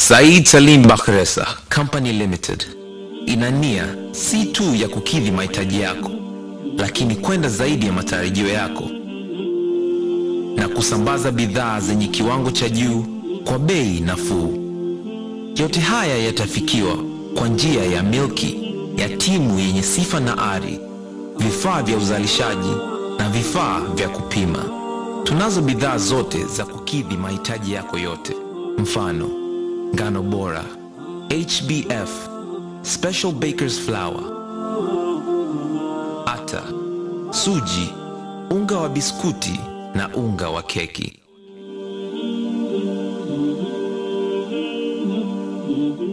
Said Salim Bakhresa Company Limited ina nia si tu ya kukidhi mahitaji yako, lakini kwenda zaidi ya matarajio yako na kusambaza bidhaa zenye kiwango cha juu kwa bei nafuu. Yote haya yatafikiwa kwa njia ya milki ya timu yenye sifa na ari, vifaa vya uzalishaji na vifaa vya kupima. Tunazo bidhaa zote za kukidhi mahitaji yako yote. Mfano, ngano bora, HBF, Special Baker's Flour, ata, suji, unga wa biskuti na unga wa keki.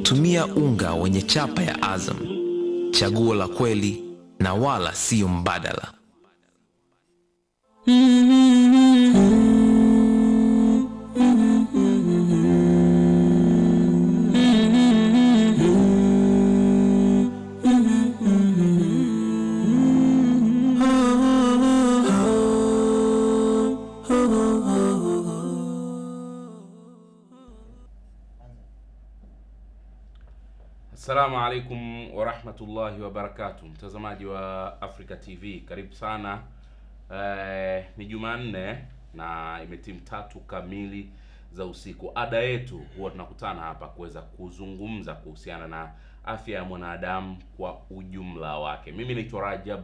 Tumia unga wenye chapa ya Azam, chaguo la kweli na wala sio mbadala. Assalamu alaikum wa rahmatullahi wa barakatuh. Mtazamaji wa Africa TV, karibu sana. Ni Jumanne na imetimu 3 kamili za usiku. Ada yetu huwa tunakutana hapa kuweza kuzungumza kuhusiana na afya ya mwanadamu kwa ujumla wake. Mimi naitwa Rajab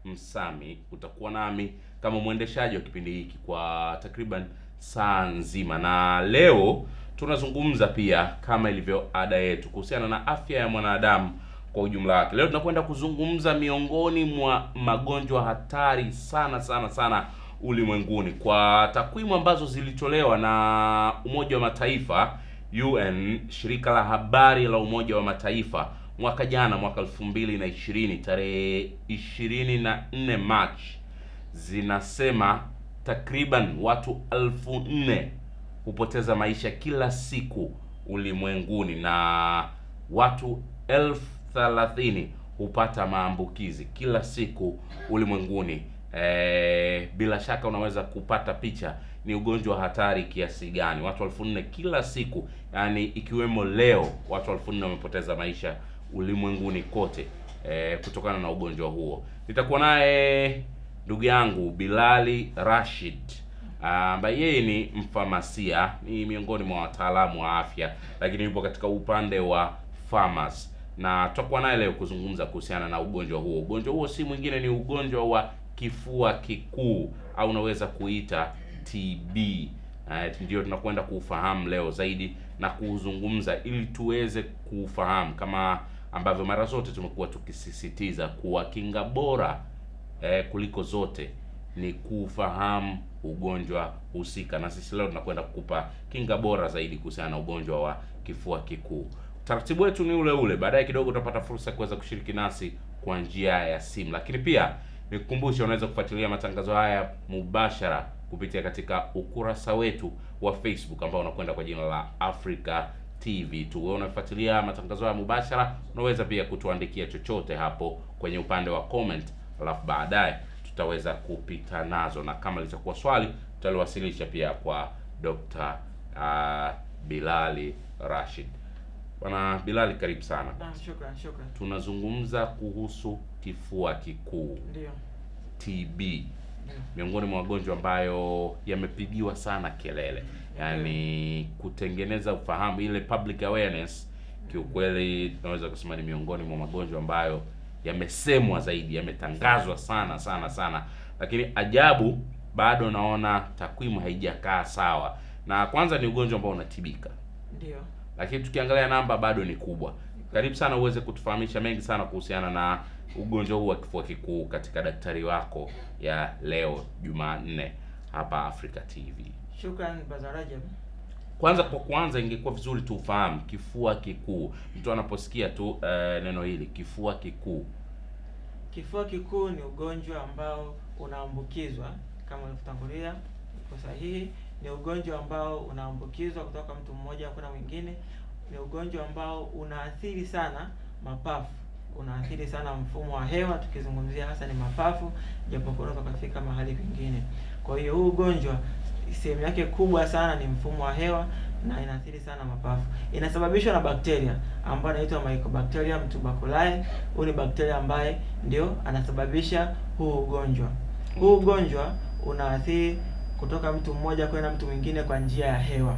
Msami, utakuwa nami kama mwendeshaji wa kipindi hiki kwa takriban saa nzima, na leo tunazungumza pia kama ilivyo ada yetu kuhusiana na afya ya mwanadamu kwa ujumla wake. Leo tunakwenda kuzungumza miongoni mwa magonjwa hatari sana ulimwenguni. Kwa takwimu ambazo zilitolewa na Umoja wa Mataifa, UN, shirika la habari la Umoja wa Mataifa, mwaka jana, mwaka 2020, tarehe 24 Machi, zinasema takriban watu 4,000 hupoteza maisha kila siku ulimwenguni na watu 30,000 hupata maambukizi kila siku ulimwenguni. Bila shaka unaweza kupata picha ni ugonjwa hatari kiasi gani. Watu 4,000 kila siku, yani ikiwemo leo watu 4,000 wamepoteza maisha ulimwenguni kote kutokana na ugonjwa huo. Nitakuwa naye ndugu yangu Bilali Rashid, ambaye yeye ni mfamasia, ni miongoni mwa wataalamu wa afya, lakini yupo katika upande wa pharmacy, na tutakuwa naye leo kuzungumza kuhusiana na ugonjwa huo. Ugonjwa huo si mwingine, ni ugonjwa wa kifua kikuu au unaweza kuita TB. Ndio tunakwenda kuufahamu leo zaidi na kuuzungumza ili tuweze kuufahamu, kama ambavyo mara zote tumekuwa tukisisitiza kuwa kinga bora kuliko zote ni kufahamu ugonjwa husika, na sisi leo tunakwenda kukupa kinga bora zaidi kuhusiana na ugonjwa wa kifua kikuu. Taratibu wetu ni ule. Baadaye kidogo utapata fursa ya kuweza kushiriki nasi kwa njia ya simu, lakini pia nikukumbusha unaweza kufuatilia matangazo haya mubashara kupitia katika ukurasa wetu wa Facebook ambao unakwenda kwa jina la Africa TV. Wewe unafuatilia matangazo haya mubashara, unaweza pia kutuandikia chochote hapo kwenye upande wa comment, alafu baadaye tutaweza kupita nazo, na kama litakuwa swali tutaliwasilisha pia kwa Dr. Bilali Rashid. Bwana Bilali, karibu sana. Shukran. Tunazungumza kuhusu kifua kikuu. Ndio. TB. Miongoni mwa magonjwa ambayo yamepigiwa sana kelele. Yaani kutengeneza ufahamu, ile public awareness, kiukweli tunaweza kusema ni miongoni mwa magonjwa ambayo yamesemwa zaidi, yametangazwa sana, lakini ajabu bado naona takwimu haijakaa sawa. Na kwanza ni ugonjwa ambao unatibika. Ndio. Lakini tukiangalia namba bado ni kubwa. Karibu sana uweze kutufahamisha mengi sana kuhusiana na ugonjwa huu wa kifua kikuu katika daktari wako ya leo Jumanne hapa Africa TV. Shukran Bazarajab. Kwanza ingekuwa vizuri tufahamu kifua kikuu. Mtu anaposikia tu neno hili kifua kikuu. Kifua kikuu ni ugonjwa ambao unaambukizwa, kama ulivyotangulia, uko sahihi. Ni ugonjwa ambao unaambukizwa kutoka mtu mmoja kwenda mwingine. Ni ugonjwa ambao unaathiri sana mapafu, unaathiri sana mfumo wa hewa, tukizungumzia hasa ni mapafu, japokuwa unaweza kufika mahali pengine. Kwa hiyo huu ugonjwa sehemu yake kubwa sana ni mfumo wa hewa, na inaathiri sana mapafu. Inasababishwa na bakteria ambayo inaitwa Mycobacterium tuberculosis. Huyu ni bakteria ambaye ndio anasababisha huu ugonjwa. Huu ugonjwa unaathiri kutoka mtu mmoja kwenda mtu mwingine kwa njia ya hewa.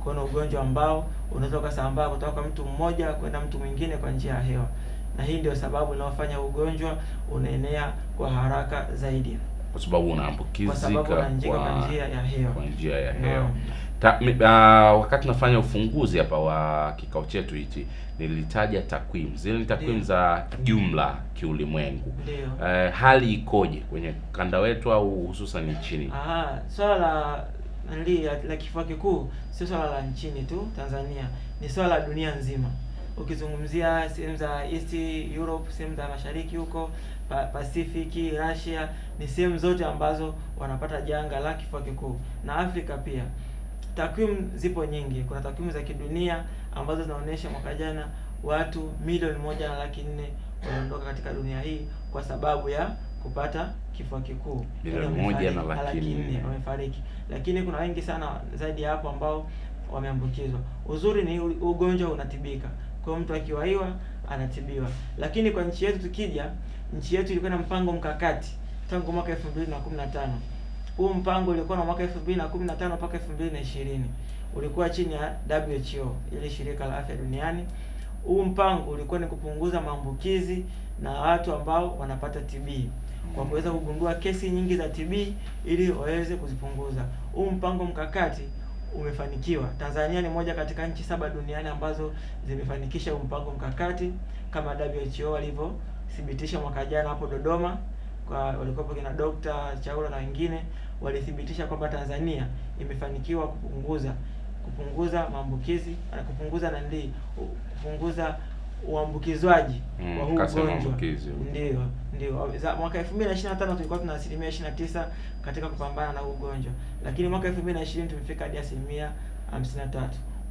Kwa hiyo ugonjwa ambao unaweza kusambaa kutoka mtu mmoja kwenda mtu mwingine kwa njia ya hewa. Na hii ndio sababu inayofanya ugonjwa unaenea kwa haraka zaidi. Kwa sababu unaambukizika kwa njia ya hewa. Kwa njia ya hewa. Wakati nafanya ufunguzi hapa wa kikao chetu hichi, nilitaja takwimu. Zile ni takwimu za jumla kiulimwengu. Hali ikoje kwenye kanda wetu au hususan nchini? Swala la kifua kikuu sio swala la nchini tu Tanzania, ni swala la dunia nzima. Ukizungumzia sehemu za East Europe, sehemu za mashariki huko, Pacific, Russia, ni sehemu zote ambazo wanapata janga la kifua kikuu, na Afrika pia. Takwimu zipo nyingi. Kuna takwimu za kidunia ambazo zinaonyesha mwaka jana watu milioni 1.4 waliondoka katika dunia hii kwa sababu ya kupata kifua kikuu. Milioni 1.4 wamefariki. Lakini kuna wengi sana zaidi ya hapo ambao wameambukizwa. Uzuri ni ugonjwa unatibika. Kwa mtu akiwaiwa anatibiwa. Lakini kwa nchi yetu tukija, nchi yetu ilikuwa na mpango mkakati tangu mwaka 2015. Huu mpango ulikuwa na mwaka 2015 mpaka 2020. Ulikuwa chini ya WHO, ile shirika la afya duniani. Huu mpango ulikuwa ni kupunguza maambukizi na watu ambao wanapata TB. Kwa kuweza kugundua kesi nyingi za TB ili waweze kuzipunguza. Huu mpango mkakati umefanikiwa. Tanzania ni moja katika nchi 7 duniani ambazo zimefanikisha huu mpango mkakati kama WHO walivyothibitisha mwaka jana hapo Dodoma. Walikuwa kina Dr. Chaula na wengine walithibitisha kwamba Tanzania imefanikiwa kupunguza maambukizi na kupunguza uambukizwaji wa huu ugonjwa. Ndio. Mwaka 2025 tulikuwa tuna 29% katika kupambana na huu ugonjwa. Lakini mwaka 2020 tumefika hadi 53%.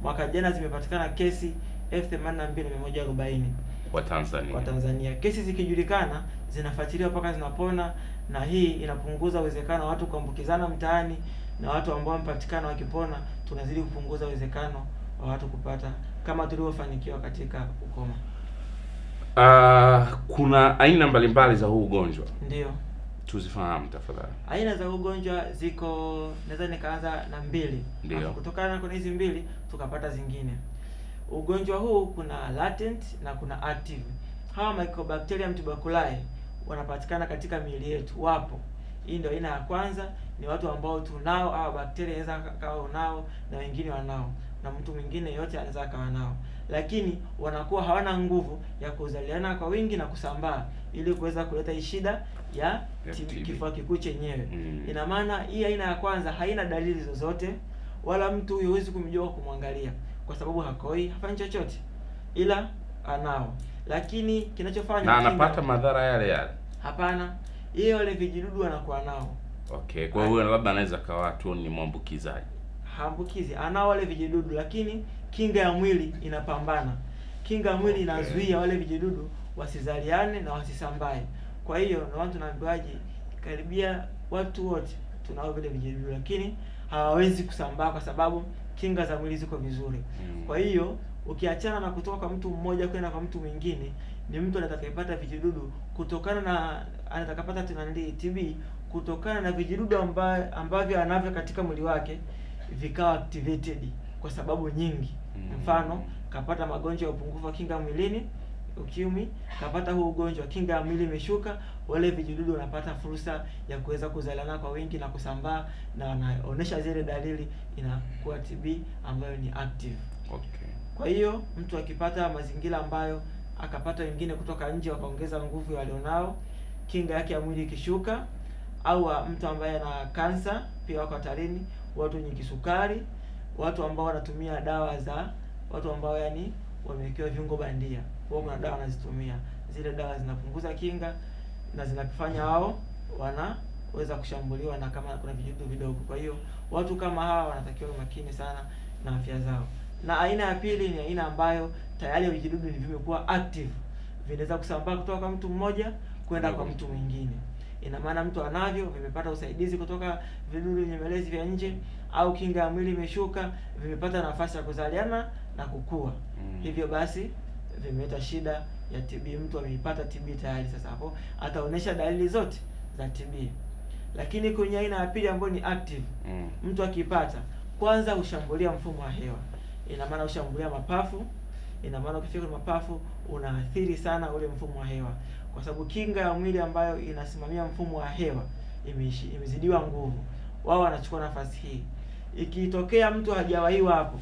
Mwaka jana zimepatikana kesi 82,140 kwa Tanzania. Kesi zikijulikana zinafuatiliwa mpaka zinapona, na hii inapunguza uwezekano wa watu kuambukizana mtaani, na watu ambao wamepatikana wakipona tunazidi kupunguza uwezekano wa watu kupata kama tulivyofanikiwa katika ukoma. Kuna aina mbalimbali za huu ugonjwa. Ndio. Tuzifahamu tafadhali. Aina za ugonjwa ziko, naweza nikaanza na 2. Ndio. Kutokana na hizi 2 tukapata zingine. Ugonjwa huu kuna latent na kuna active. Hawa Mycobacterium tuberculosis wanapatikana katika miili yetu, wapo. Hii ndio aina ya kwanza, ni watu ambao tunao hawa bakteria, inaweza kawa unao na wengine wanao, na mtu mwingine yote anaweza kawa nao. Lakini wanakuwa hawana nguvu ya kuzaliana kwa wingi na kusambaa ili kuweza kuleta shida ya kifua kikuu chenyewe. Ina maana hii aina ya kwanza haina dalili zozote, wala mtu huyo huwezi kumjua kumwangalia kwa sababu hakoi, hafanyi chochote, ila anao. Lakini kinachofanya na anapata madhara yale. Hapana, yeye wale vijidudu wanakuwa nao. Okay, kwa hiyo labda anaweza kawa tu ni mwambukizaji. Haambukizi, anao wale vijidudu, lakini kinga ya mwili inapambana. Kinga ya mwili inazuia wale vijidudu wasizaliane na wasisambae. Kwa hiyo na watu tunaambiwaje, karibia watu wote tunao vile vijidudu, lakini hawawezi kusambaa kwa sababu kinga za mwili ziko vizuri. Kwa hiyo ukiachana na kutoka kwa mtu mmoja kwenda kwa mtu mwingine, ni mtu atakayepata vijidudu kutokana na atakapata TB kutokana na vijidudu ambavyo anavyo katika mwili wake vikawa activated kwa sababu nyingi. Mfano, kapata magonjwa ya upungufu wa kinga mwilini, ukimwi, kapata huu ugonjwa, kinga ya mwili imeshuka, wale vijidudu wanapata fursa ya kuweza kuzaliana kwa wingi na kusambaa, na wanaonesha zile dalili, inakuwa TB ambayo ni active. Okay. Kwa hiyo mtu akipata mazingira ambayo akapata wengine kutoka nje wakaongeza nguvu walionao, kinga yake ya mwili ikishuka, au mtu ambaye ana kansa pia wako hatarini, watu wenye kisukari, watu ambao wanatumia dawa za watu ambao yani wamewekewa viungo bandia. Wao kuna dawa wanazitumia. Zile dawa zinapunguza kinga na zinafanya hao wanaweza kushambuliwa na kama kuna vijidudu vidogo. Kwa hiyo watu kama hawa wanatakiwa makini sana na afya zao. Na aina ya pili ni aina ambayo tayari vijidudu vimekuwa active. Vinaweza kusambaa kutoka kwa mtu mmoja kwenda kwa mtu mwingine. ina maana mtu anavyo, vimepata usaidizi kutoka vidudu nyemelezi vya nje, au kinga ya mwili imeshuka, vimepata nafasi ya kuzaliana na kukua. Hivyo basi vimeleta shida ya TB. Mtu ameipata TB tayari, sasa hapo ataonesha dalili zote za TB. Lakini kwenye aina ya pili ambayo ni active, mtu akipata, kwanza ushambulia mfumo wa hewa. Ina maana ushambulia mapafu. Ina maana ukifika kwenye mapafu unaathiri sana ule mfumo wa hewa, kwa sababu kinga ya mwili ambayo inasimamia mfumo wa hewa imezidiwa nguvu. Wao wanachukua nafasi hii. Ikitokea mtu hajawahiwa hapo,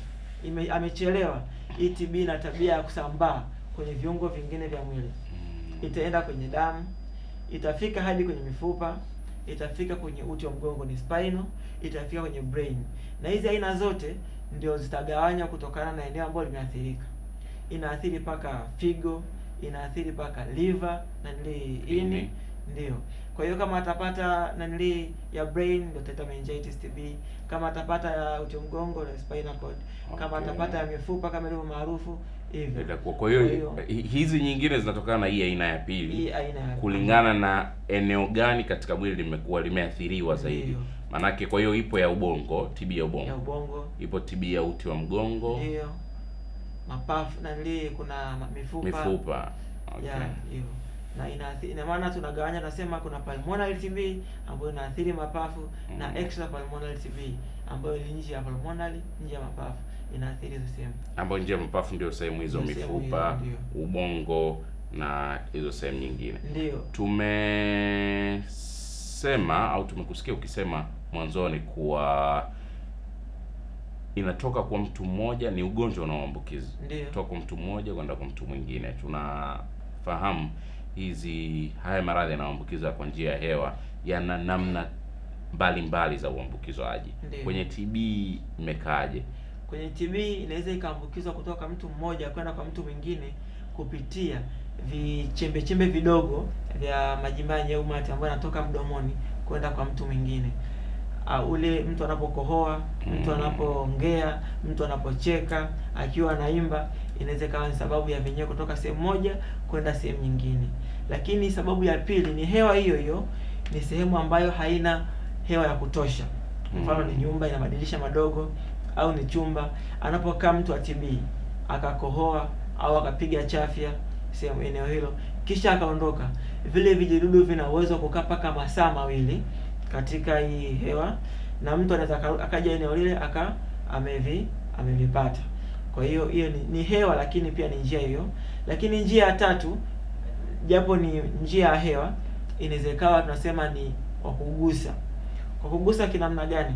amechelewa, hii TB ina tabia ya kusambaa kwenye viungo vingine vya mwili. Itaenda kwenye damu, itafika hadi kwenye mifupa, itafika kwenye uti wa mgongo ni spinal, itafika kwenye brain. Na hizi aina zote ndio zitagawanywa kutokana na eneo ambalo limeathirika. Inaathiri paka figo, inaathiri paka liver na ini, ndio. Kwa hiyo kama atapata nanili ya brain ndio teta meningitis TB, kama atapata ya uti wa mgongo na spinal cord, kama atapata ya mifupa kama ilivyo maarufu hivyo. Kwa hiyo hizi nyingine zinatokana na hii aina ya pili. Hii aina ya kulingana na eneo gani katika mwili limekuwa limeathiriwa zaidi. Manake kwa hiyo ipo ya ubongo, TB ya ubongo. Ipo TB ya uti wa mgongo. Ndio. Mapafu na kuna mifupa. Okay. Hiyo. Na ina maana tunagawanya, nasema kuna pulmonary TB ambayo inaathiri mapafu na extra pulmonary TB ambayo ni nje ya pulmonary, nje ya mapafu, inaathiri hizo sehemu. Ambayo nje ya mapafu ndio sehemu hizo, mifupa, ubongo na hizo sehemu nyingine. Ndio. Tumesema au tumekusikia ukisema mwanzoni kuwa inatoka kwa mtu mmoja, ni ugonjwa unaoambukiza. Kutoka kwa mtu mmoja kwenda kwa mtu mwingine. Tunafahamu haya maradhi yanayoambukiza kwa njia ya hewa yana namna mbalimbali za uambukizaji. Kwenye TB imekaaje? Kwenye TB inaweza ikaambukizwa kutoka mtu mmoja kwenda kwa mtu mwingine kupitia vichembe vidogo vya majimaji au mate ambayo yanatoka mdomoni kwenda kwa mtu mwingine. Ule mtu anapokohoa, mtu anapoongea, mtu anapocheka, akiwa anaimba, inaweza kawa ni sababu ya vinyeo kutoka sehemu moja kwenda sehemu nyingine. Lakini sababu ya pili ni hewa hiyo ni sehemu ambayo haina hewa ya kutosha. Mfano ni nyumba ina madirisha madogo, au ni chumba. Anapokaa mtu wa TB akakohoa au akapiga chafya sehemu eneo hilo kisha akaondoka, vile vijidudu vina uwezo kukaa paka masaa mawili katika hii hewa, na mtu anaweza akaja eneo lile amevipata. Kwa hiyo ni hewa, lakini pia ni njia hiyo. Lakini njia ya tatu, japo ni njia ya hewa, inaweza ikawa tunasema ni kwa kugusa. Kwa kugusa kinamna gani?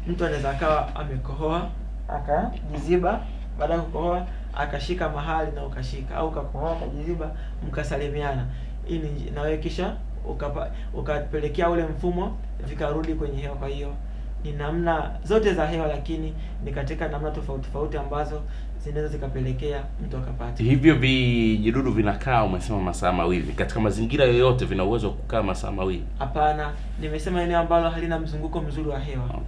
Mtu anaweza akawa amekohoa akajiziba, baada ya kukohoa akashika mahali na ukashika, au ukakohoa akajiziba mkasalimiana, ili na wewe kisha ukapelekea ule mfumo vikarudi kwenye hewa. Kwa hiyo ni namna zote za hewa, lakini ni katika namna tofauti ambazo zinaweza zikapelekea mtu akapata. Hivyo vijidudu vinakaa, umesema masaa mawili, katika mazingira yoyote vina uwezo wa kukaa masaa mawili? Hapana, nimesema eneo ambalo halina mzunguko mzuri wa hewa.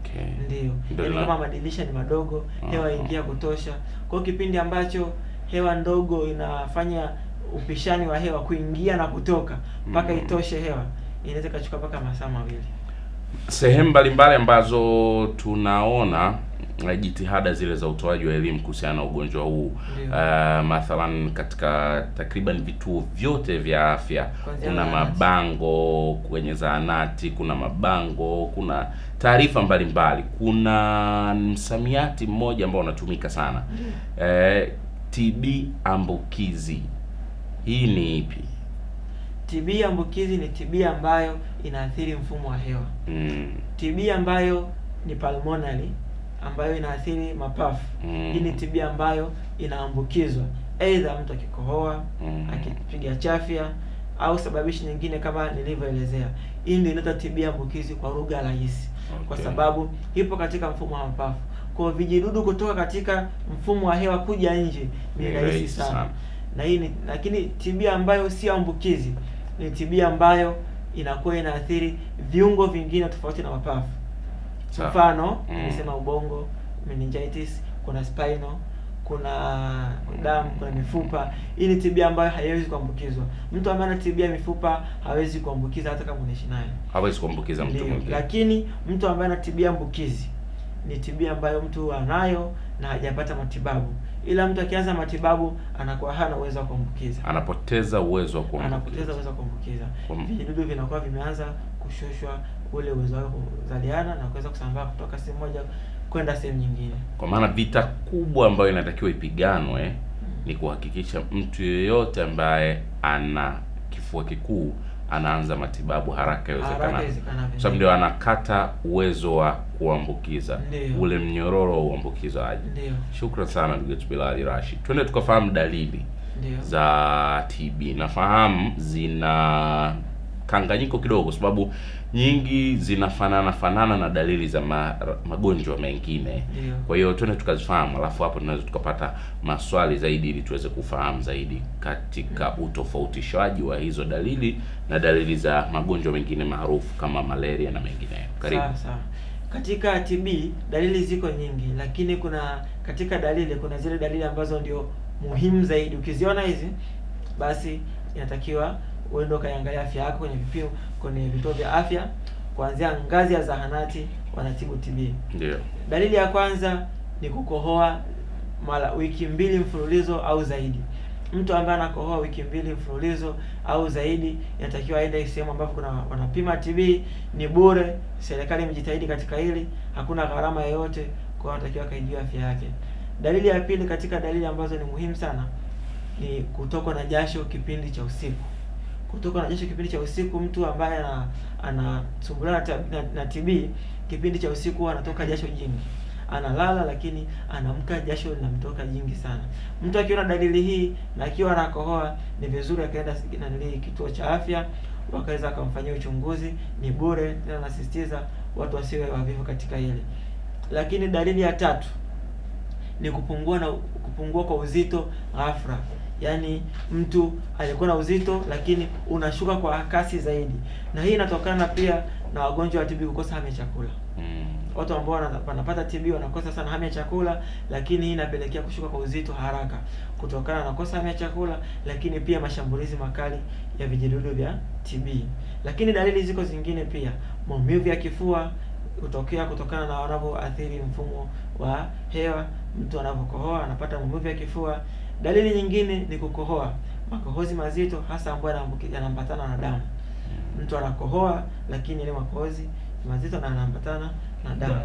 Ndio. Kama madirisha ni madogo, hewa ingia kutosha. Kwa kipindi ambacho hewa ndogo inafanya upishani wa hewa kuingia na kutoka mpaka itoshe hewa, inaweza kuchukua mpaka masaa mawili. Sehemu mbalimbali ambazo tunaona jitihada zile za utoaji wa elimu kuhusiana na ugonjwa huu, mathalan katika takriban vituo vyote vya afya, kuna mabango kwenye zahanati, kuna mabango, kuna taarifa mbalimbali, kuna msamiati mmoja ambao unatumika sana, TB ambukizi. Hii ni ipi? TB ambukizi ni TB ambayo inaathiri mfumo wa hewa. TB ambayo ni pulmonary, ambayo inaathiri mapafu. Hii ni TB ambayo inaambukizwa aidha mtu akikohoa, akipiga chafya, au sababishi nyingine kama nilivyoelezea. Hii ndio inaitwa TB ambukizi kwa lugha rahisi, kwa sababu ipo katika mfumo wa mapafu. Kwa vijidudu kutoka katika mfumo wa hewa kuja nje ni rahisi sana. Na hii ni, lakini TB ambayo si ambukizi ni TB ambayo inakuwa inaathiri viungo vingine tofauti na mapafu. Mfano, nimesema ubongo, meningitis, kuna spinal, kuna damu, kuna mifupa. Hii ni TB ambayo haiwezi kuambukizwa. Mtu ambaye ana TB ya mifupa hawezi kuambukiza hata kama unaishi naye. Hawezi kuambukiza mtu mwingine. Lakini mtu ambaye ana TB ambukizi ni TB ambayo mtu anayo na hajapata matibabu. Ila mtu akianza matibabu anakuwa hana uwezo wa kuambukiza. Anapoteza uwezo wa kuambukiza. Vijidudu vinakuwa vimeanza kushushwa ule uwezo wao kuzaliana na kuweza kusambaa kutoka sehemu moja kwenda sehemu nyingine. Kwa maana vita kubwa ambayo inatakiwa ipiganwe ni kuhakikisha mtu yeyote ambaye ana kifua kikuu anaanza matibabu haraka iwezekanavyo. Sababu ndio anakata uwezo wa kuambukiza, ule mnyororo wa uambukizaji. Shukrani sana ndugu yetu Bilali Rashid. Twende tukafahamu dalili za TB. Nafahamu zina kanganyiko kidogo kwa sababu nyingi zinafanana na dalili za magonjwa mengine. Kwa hiyo twende tukazifahamu, alafu hapo tunaweza tukapata maswali zaidi ili tuweze kufahamu zaidi katika utofautishaji wa hizo dalili na dalili za magonjwa mengine maarufu kama malaria na mengineyo. Karibu. Sawa. Katika TB dalili ziko nyingi, lakini katika dalili kuna zile dalili ambazo ndio muhimu zaidi. Ukiziona hizi basi inatakiwa uende ukaiangalia afya yako kwenye vituo vya afya kuanzia ngazi ya zahanati wanatibu TB. Ndio. Dalili ya kwanza ni kukohoa mara wiki 2 mfululizo au zaidi. Mtu ambaye anakohoa wiki 2 mfululizo au zaidi inatakiwa aende sehemu ambapo wanapima TB, ni bure. Serikali imejitahidi katika hili, hakuna gharama yoyote, kwa anatakiwa kaijua afya yake. Dalili ya pili katika dalili ambazo ni muhimu sana ni kutokwa na jasho kipindi cha usiku. Kutokwa na jasho kipindi cha usiku, mtu ambaye anasumbuliwa na TB kipindi cha usiku anatoka jasho jingi. Analala lakini anamka jasho linamtoka jingi sana. Mtu akiona dalili hii na akiwa anakohoa ni vizuri akaenda kituo cha afya wakaweza kumfanyia uchunguzi, ni bure. Tena nasisitiza watu wasiwe wavivu katika hili. Lakini dalili ya tatu ni kupungua kwa uzito ghafla. Yaani mtu alikuwa na uzito lakini unashuka kwa kasi zaidi. Na hii inatokana pia na wagonjwa wa TB kukosa hamu ya chakula. Watu ambao wanapata TB wanakosa sana hamu ya chakula, lakini hii inapelekea kushuka kwa uzito haraka kutokana na kukosa hamu ya chakula, lakini pia mashambulizi makali ya vijidudu vya TB. Lakini dalili ziko zingine pia. Maumivu ya kifua kutokana na wanavyoathiri mfumo wa hewa. Mtu anapokohoa anapata maumivu ya kifua. Dalili nyingine ni kukohoa makohozi mazito, hasa ambayo yanaambatana na damu. Mtu anakohoa lakini ile makohozi mazito na yanaambatana na damu.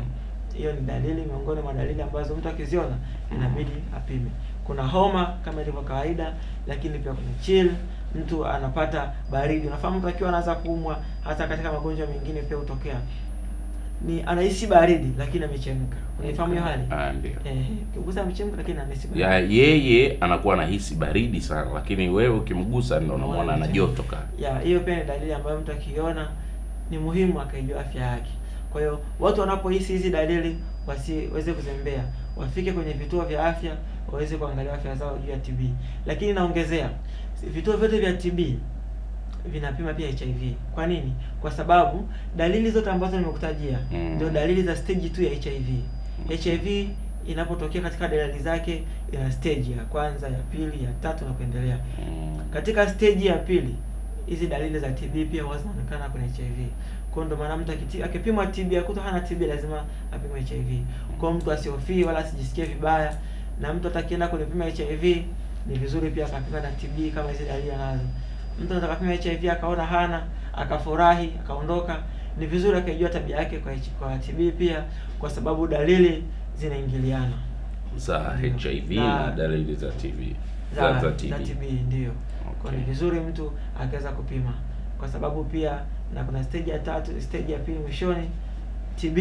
Hiyo ni dalili miongoni mwa dalili ambazo mtu akiziona inabidi apime. Kuna homa kama ilivyo kawaida, lakini pia kuna chill, mtu anapata baridi. Unafahamu mtu akiwa anaanza kuumwa, hata katika magonjwa mengine pia hutokea, ni anahisi baridi lakini amechemka. Unafahamu hiyo hali? Ndio. Ukigusa amechemka lakini anahisi baridi. Yeye anakuwa anahisi baridi sana, lakini wewe ukimgusa ndio unaona ana joto kali. Hiyo pia ni dalili ambayo mtu akiona ni muhimu akaijua afya yake. Kwa hiyo watu wanapohisi hizi dalili wasiweze kuzembea, wafike kwenye vituo vya afya waweze kuangalia afya zao juu ya TB. Lakini naongezea, vituo vyote vya TB vinapima pia HIV. Kwa nini? Kwa sababu dalili zote ambazo nimekutajia ndio dalili za stage 2 ya HIV. HIV inapotokea katika dalili zake ina stage ya kwanza, ya pili, ya tatu na kuendelea. Katika stage ya pili hizi dalili za TB pia zinaonekana kwenye HIV. Kwa ndio maana mtu akipimwa TB akuta hana TB lazima apimwe HIV. Kwa mtu asihofie wala asijisikie vibaya, na mtu atakienda kupima HIV ni vizuri pia akapima na TB kama hizi dalili anazo. Mtu anataka kupima HIV akaona hana, akafurahi, akaondoka, ni vizuri akajua tabia yake kwa TB pia, kwa sababu dalili zinaingiliana za HIV na dalili za TB. Za TB ndio. Kwa ni vizuri mtu akaweza kupima, kwa sababu pia na kuna stage ya tatu, stage ya pili mwishoni. TB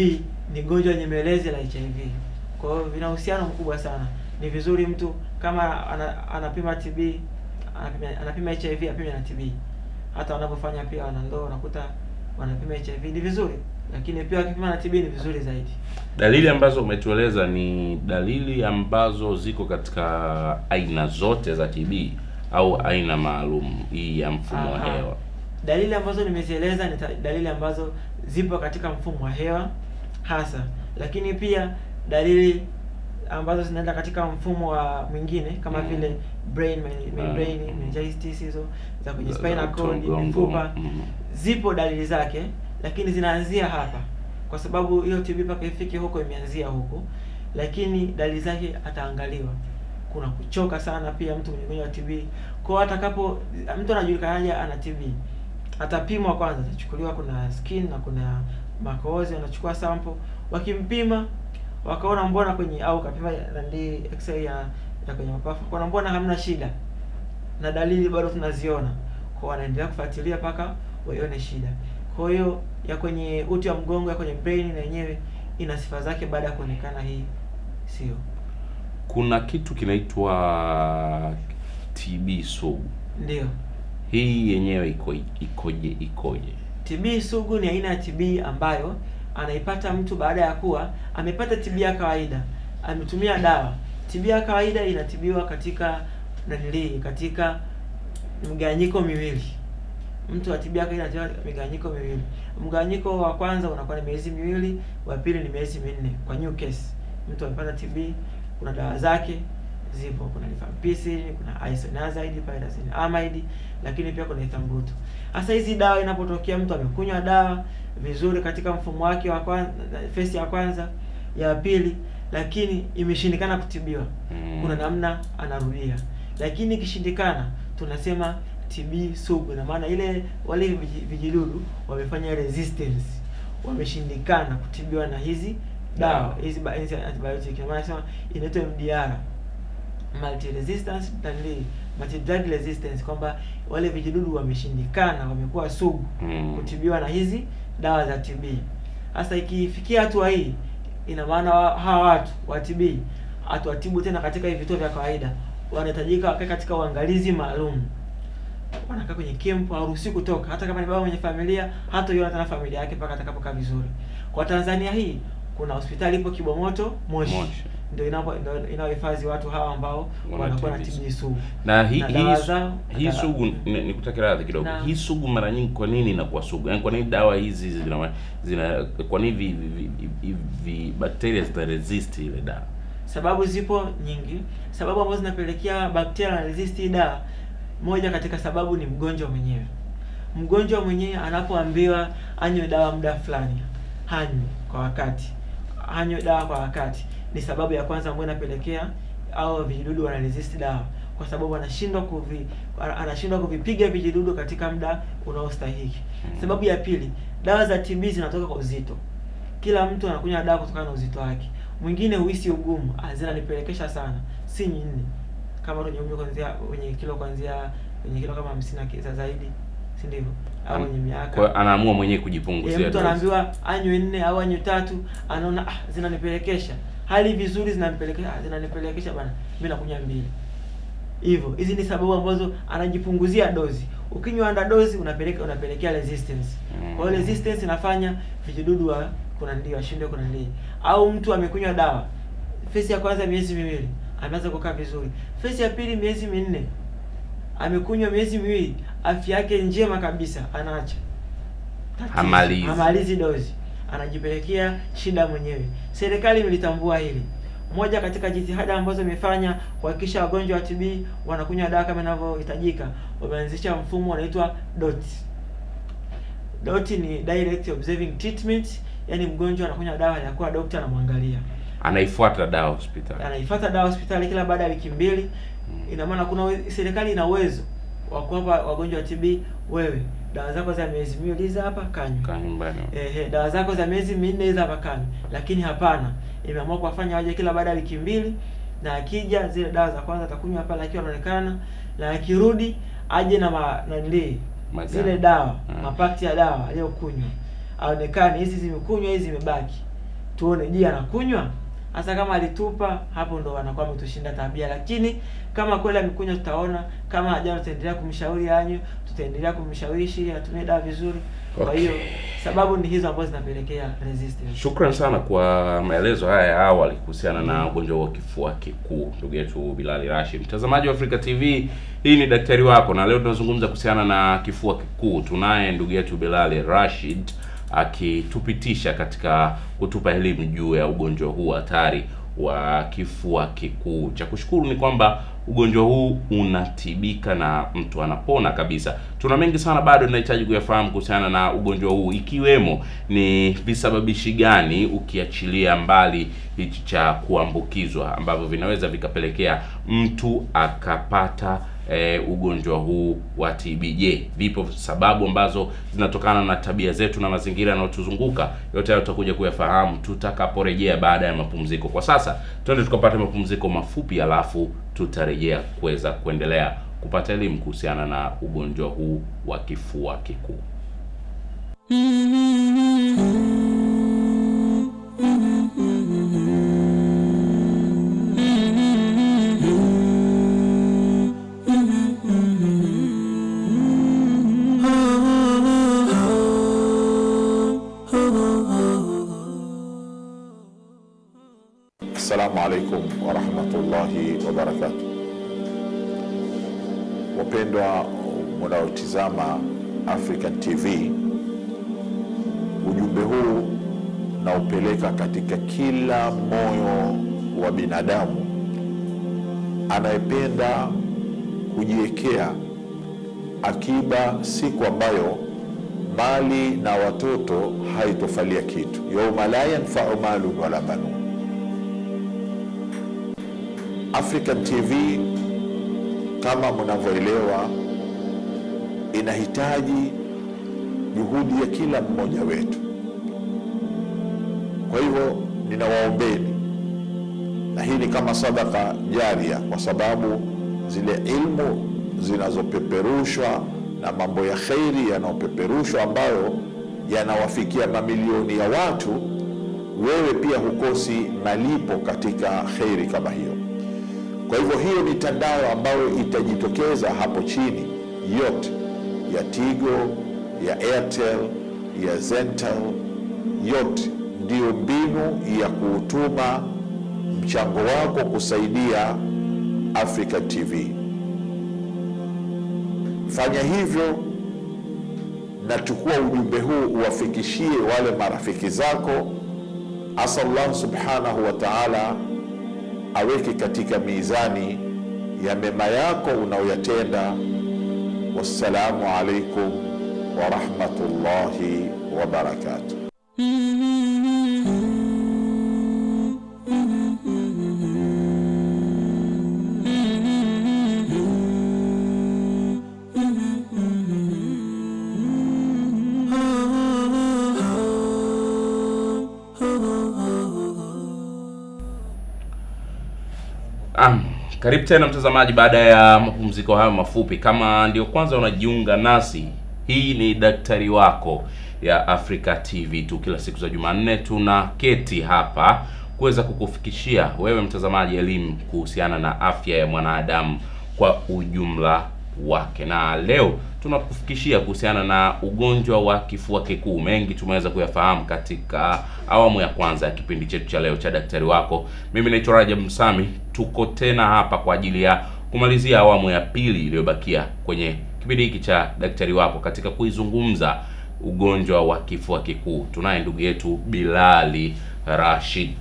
ni gonjwa nyemelezi la HIV. Kwa hiyo vina uhusiano mkubwa sana. Ni vizuri mtu kama anapima TB, anapima HIV apime na TB. Hata wanapofanya pia wanandoa unakuta wanapima HIV, ni vizuri, lakini pia akipima na TB ni vizuri zaidi. Dalili ambazo umetueleza ni dalili ambazo ziko katika aina zote za TB au aina maalum hii ya mfumo wa hewa? Dalili ambazo nimezieleza ni dalili ambazo zipo katika mfumo wa hewa hasa, lakini pia dalili ambazo zinaenda katika mfumo wa mwingine kama vile brain meningitis, hizo za kwenye spinal cord, mifupa, zipo dalili zake, lakini zinaanzia hapa, kwa sababu hiyo TB mpaka ifike huko imeanzia huko, lakini dalili zake ataangaliwa. Kuna kuchoka sana pia mtu mwenye TB. Kwa atakapo mtu anajulikanaje ana TB, atapimwa kwanza, atachukuliwa, kuna skin na kuna makohozi, anachukua sample, wakimpima wakaona mbona kwenye, au kapima ndio x-ray ya kwenye mapafu, kwa mbona hamna shida na dalili bado tunaziona, kwa wanaendelea kufuatilia paka waione shida. Kwa hiyo ya kwenye uti wa mgongo, ya kwenye brain na yenyewe ina sifa zake baada ya kuonekana hii sio. Kuna kitu kinaitwa TB sugu. Ndio. Hii yenyewe ikoje? TB sugu ni aina ya TB ambayo anaipata mtu baada ya kuwa amepata TB ya kawaida, ametumia dawa. TB ya kawaida inatibiwa katika katika mgawanyiko miwili. Mtu wa TB ya kawaida anatibiwa migawanyiko miwili. Mgawanyiko wa kwanza unakuwa ni miezi miwili, wa pili ni miezi minne. Kwa new case, mtu amepata TB, kuna dawa zake zipo, kuna rifampicin, kuna isoniazid, pyrazinamide, lakini pia kuna ethambutol. Sasa hizi dawa inapotokea mtu amekunywa dawa vizuri katika mfumo wake wa kwanza, phase ya kwanza, ya pili, lakini imeshindikana kutibiwa, kuna namna anarudia. Lakini ikishindikana tunasema TB sugu, na maana ile wale vijidudu wamefanya resistance, wameshindikana kutibiwa na hizi dawa, hizi antibiotic. Na maana sema inaitwa MDR, multi resistance multi drug resistance, kwamba wale vijidudu wameshindikana, wamekuwa sugu kutibiwa na hizi dawa za TB. Sasa ikifikia hatua hii, ina maana hawa watu wa TB atuatibu tena katika hivi vituo vya kawaida, wanahitajika wakae katika uangalizi maalum, wanakaa kwenye camp, haruhusi kutoka. Hata kama ni baba mwenye familia, hata yeye na familia yake mpaka atakapokaa vizuri. Kwa Tanzania hii kuna hospitali ipo Kibomoto, Moshi. Ndio inayohifadhi watu hawa ambao wanakuwa na TB sugu. Na hii sugu nikutaka radhi kidogo. Hii sugu mara nyingi kwa nini inakuwa sugu? Yaani kwa nini dawa hizi zina kwa nini hivi bacteria zita resist ile dawa? Sababu zipo nyingi. Sababu ambazo zinapelekea bacteria na resist dawa, moja katika sababu ni mgonjwa mwenyewe. Mgonjwa mwenyewe anapoambiwa anywe dawa muda fulani, hanywi kwa wakati, hanywe dawa kwa wakati, ni sababu ya kwanza ambayo inapelekea au vijidudu wana resist dawa, kwa sababu anashindwa kuvipiga vijidudu katika muda unaostahili. Sababu ya pili, dawa za TB zinatoka kwa uzito. Kila mtu anakunywa dawa kutokana na uzito wake. Mwingine huhisi ugumu, zinanipelekesha sana, si nyingi kama wenye umri wenye kilo kama 50 na zaidi, si ndivyo? Au wenye miaka. Kwa anaamua mwenyewe kujipunguzia. Mtu anaambiwa anywe 4 au anywe 3, anaona zinanipelekesha. Hali vizuri zinanipelekesha bana, mimi nakunywa 2. Hivyo, hizi ni sababu ambazo anajipunguzia dozi. Ukinywa under dozi unapelekea resistance. Kwa hiyo resistance inafanya vijidudu ashinde au mtu amekunywa dawa phase ya kwanza miezi miwili, ameanza kukaa vizuri. Phase ya pili miezi 4, amekunywa miezi miwili, afya yake njema kabisa, anaacha. Hamalizi dozi, anajipelekea shida mwenyewe. Serikali imelitambua hili. Moja katika jitihada ambazo imefanya kuhakikisha wagonjwa wa TB wanakunywa dawa kama inavyohitajika, wameanzisha mfumo unaitwa DOT. DOT ni direct observing treatment, yani mgonjwa anakunywa dawa ya kwa daktari anamwangalia. Anaifuata dawa hospitali kila baada ya wiki 2. Ina maana kuna serikali ina uwezo wa kuwapa wagonjwa wa TB, wewe dawa zako za miezi miwili hizo hapa kanywa. Dawa zako za miezi 4 hizo hapa kanywa. Lakini hapana, imeamua kuwafanya waje kila baada ya wiki 2, na akija zile dawa za kwanza atakunywa hapa lakini anaonekana, na akirudi aje na zile dawa, mapakti ya dawa aliyokunywa. Aonekane hizi zimekunywa, hizi zimebaki. Tuone je anakunywa. Hasa kama alitupa, hapo ndo anakuwa ametushinda tabia. Lakini kama kweli amekunywa, tutaona. Kama hajana, tutaendelea kumshauri anywe, tutaendelea kumshawishi atumie dawa vizuri. Kwa hiyo sababu ni hizo ambazo zinapelekea resistance. Shukrani sana kwa maelezo haya ya awali kuhusiana na ugonjwa wa kifua kikuu, ndugu yetu Bilal Rashid. Mtazamaji wa Africa TV, hii ni daktari wako, na leo tunazungumza kuhusiana na kifua kikuu. Tunaye ndugu yetu Bilal Rashid akitupitisha katika kutupa elimu juu ya ugonjwa huu hatari wa kifua kikuu. Cha kushukuru ni kwamba ugonjwa huu unatibika na mtu anapona kabisa. Tuna mengi sana bado tunahitaji kuyafahamu kuhusiana na ugonjwa huu, ikiwemo ni visababishi gani, ukiachilia mbali hichi cha kuambukizwa ambavyo vinaweza vikapelekea mtu akapata ugonjwa huu wa TB. Je, vipo sababu ambazo zinatokana na tabia zetu na mazingira yanayotuzunguka? Yote hayo tutakuja kuyafahamu tutakaporejea baada ya mapumziko. Kwa sasa twende tukapata mapumziko mafupi, alafu tutarejea kuweza kuendelea kupata elimu kuhusiana na ugonjwa huu wa kifua kikuu. Assalamu alaikum wa rahmatullahi wa barakatuh. Wapendwa mnaotizama African TV, ujumbe huu naupeleka katika kila moyo wa binadamu anayependa kujiwekea akiba siku ambayo mali na watoto haitofalia kitu. Yawma la yanfa'u malun wala banun. African TV kama mnavyoelewa inahitaji juhudi ya kila mmoja wetu. Kwa hivyo ninawaombeni, na hii ni kama sadaka jaria, kwa sababu zile ilmu zinazopeperushwa na mambo ya khairi yanayopeperushwa ambayo yanawafikia mamilioni ya watu, wewe pia hukosi malipo katika khairi kama hiyo. Kwa hivyo hiyo mitandao ambayo itajitokeza hapo chini yote, ya Tigo, ya Airtel, ya Zentel, yote ndio mbinu ya kutuma mchango wako kusaidia Africa TV. Fanya hivyo na chukua ujumbe huu uwafikishie wale marafiki zako. Asallahu subhanahu wa ta'ala aweke katika mizani ya mema yako unaoyatenda. Wassalamu alaikum wa rahmatullahi wa barakatuh. Karibu tena mtazamaji baada ya mapumziko hayo mafupi. Kama ndio kwanza unajiunga nasi, hii ni Daktari Wako ya Africa TV tu. Kila siku za Jumanne tunaketi hapa kuweza kukufikishia wewe mtazamaji elimu kuhusiana na afya ya mwanadamu kwa ujumla wake. Na leo tunakufikishia kuhusiana na ugonjwa wa kifua kikuu. Mengi tumeweza kuyafahamu katika awamu ya kwanza ya kipindi chetu cha leo cha Daktari Wako. Mimi naitwa Rajab Msami. Tuko tena hapa kwa ajili ya kumalizia awamu ya pili iliyobakia kwenye kipindi hiki cha Daktari Wako katika kuizungumza ugonjwa wa kifua kikuu. Tunaye ndugu yetu Bilali Rashid,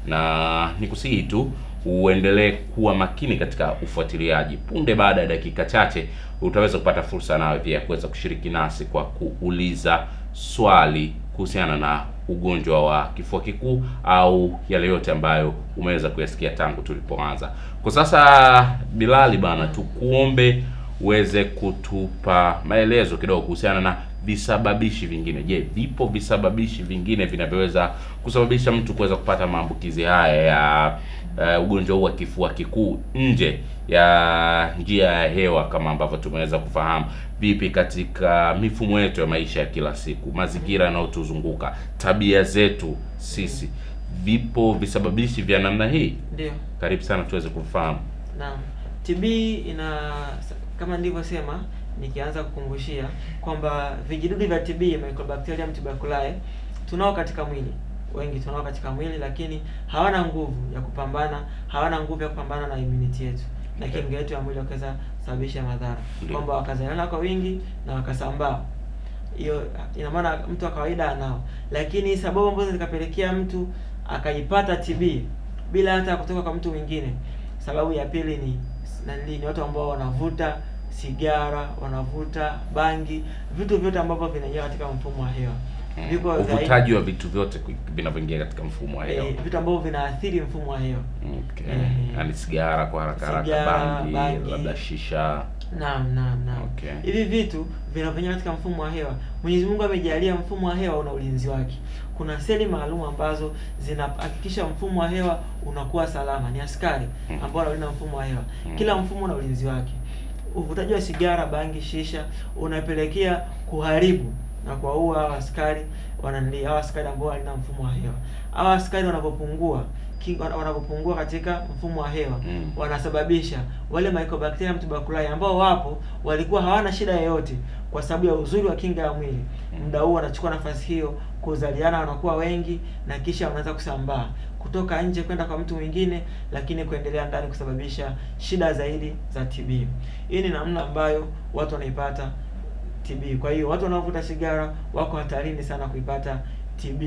na nikusihi tu uendelee kuwa makini katika ufuatiliaji. Punde baada ya dakika chache utaweza kupata fursa nawe pia kuweza kushiriki nasi kwa kuuliza swali kuhusiana na ugonjwa wa kifua kikuu au yale yote ambayo umeweza kuyasikia tangu tulipoanza. Kwa sasa Bilali bana, tukuombe uweze kutupa maelezo kidogo kuhusiana na visababishi vingine. Je, vipo visababishi vingine vinavyoweza kusababisha mtu kuweza kupata maambukizi haya ya ugonjwa huu wa kifua kikuu nje ya njia ya hewa kama ambavyo tumeweza kufahamu? Vipi katika mifumo yetu ya maisha ya kila siku, mazingira yanayotuzunguka, tabia zetu sisi? Vipo visababishi vya namna hii? Ndio. Karibu sana tuweze kufahamu. Naam. TB kama nilivyosema nikianza kukumbushia kwamba vijidudu vya TB, Mycobacterium tuberculosis, tunao katika mwili. Wengi tunao katika mwili, lakini hawana nguvu ya kupambana na immunity yetu na kinga yetu ya mwili, wakaweza sababisha madhara kwamba wakazaliana kwa wingi na wakasambaa. Hiyo ina maana mtu wa kawaida anao, lakini sababu ambazo zikapelekea mtu akaipata TB bila hata kutoka kwa mtu mwingine. Sababu ya pili ni watu ambao wanavuta sigara, wanavuta bangi, vitu vyote ambavyo vinaingia katika mfumo wa hewa. Uvutaji wa vitu vyote vinavyoingia katika mfumo wa hewa, vitu ambavyo vinaathiri mfumo wa hewa. Okay. Yaani sigara kwa haraka, bangi, labda shisha. Naam. Okay. Hivi vitu vinavyoingia katika mfumo wa hewa, Mwenyezi Mungu amejalia mfumo wa hewa una ulinzi wake. Kuna seli maalum ambazo zinahakikisha mfumo wa hewa unakuwa salama. Ni askari ambao wanalinda mfumo wa hewa. Kila mfumo una ulinzi wake. Uvutaji wa sigara, bangi, shisha unapelekea kuharibu na kuwaua hao askari ambao walina mfumo wa hewa. Hao askari wanapopungua katika mfumo wa hewa, wanasababisha wale Mycobacterium tuberculosis ambao walikuwa hawana shida yoyote kwa sababu ya uzuri wa kinga ya mwili. Muda huo wanachukua nafasi hiyo kuzaliana, wanakuwa wengi, na kisha wanaanza kusambaa kutoka nje kwenda kwa mtu mwingine, lakini kuendelea ndani kusababisha shida zaidi za TB. Hii ni namna ambayo watu wanaipata TB. Kwa hiyo watu wanaovuta sigara wako hatarini sana kuipata TB.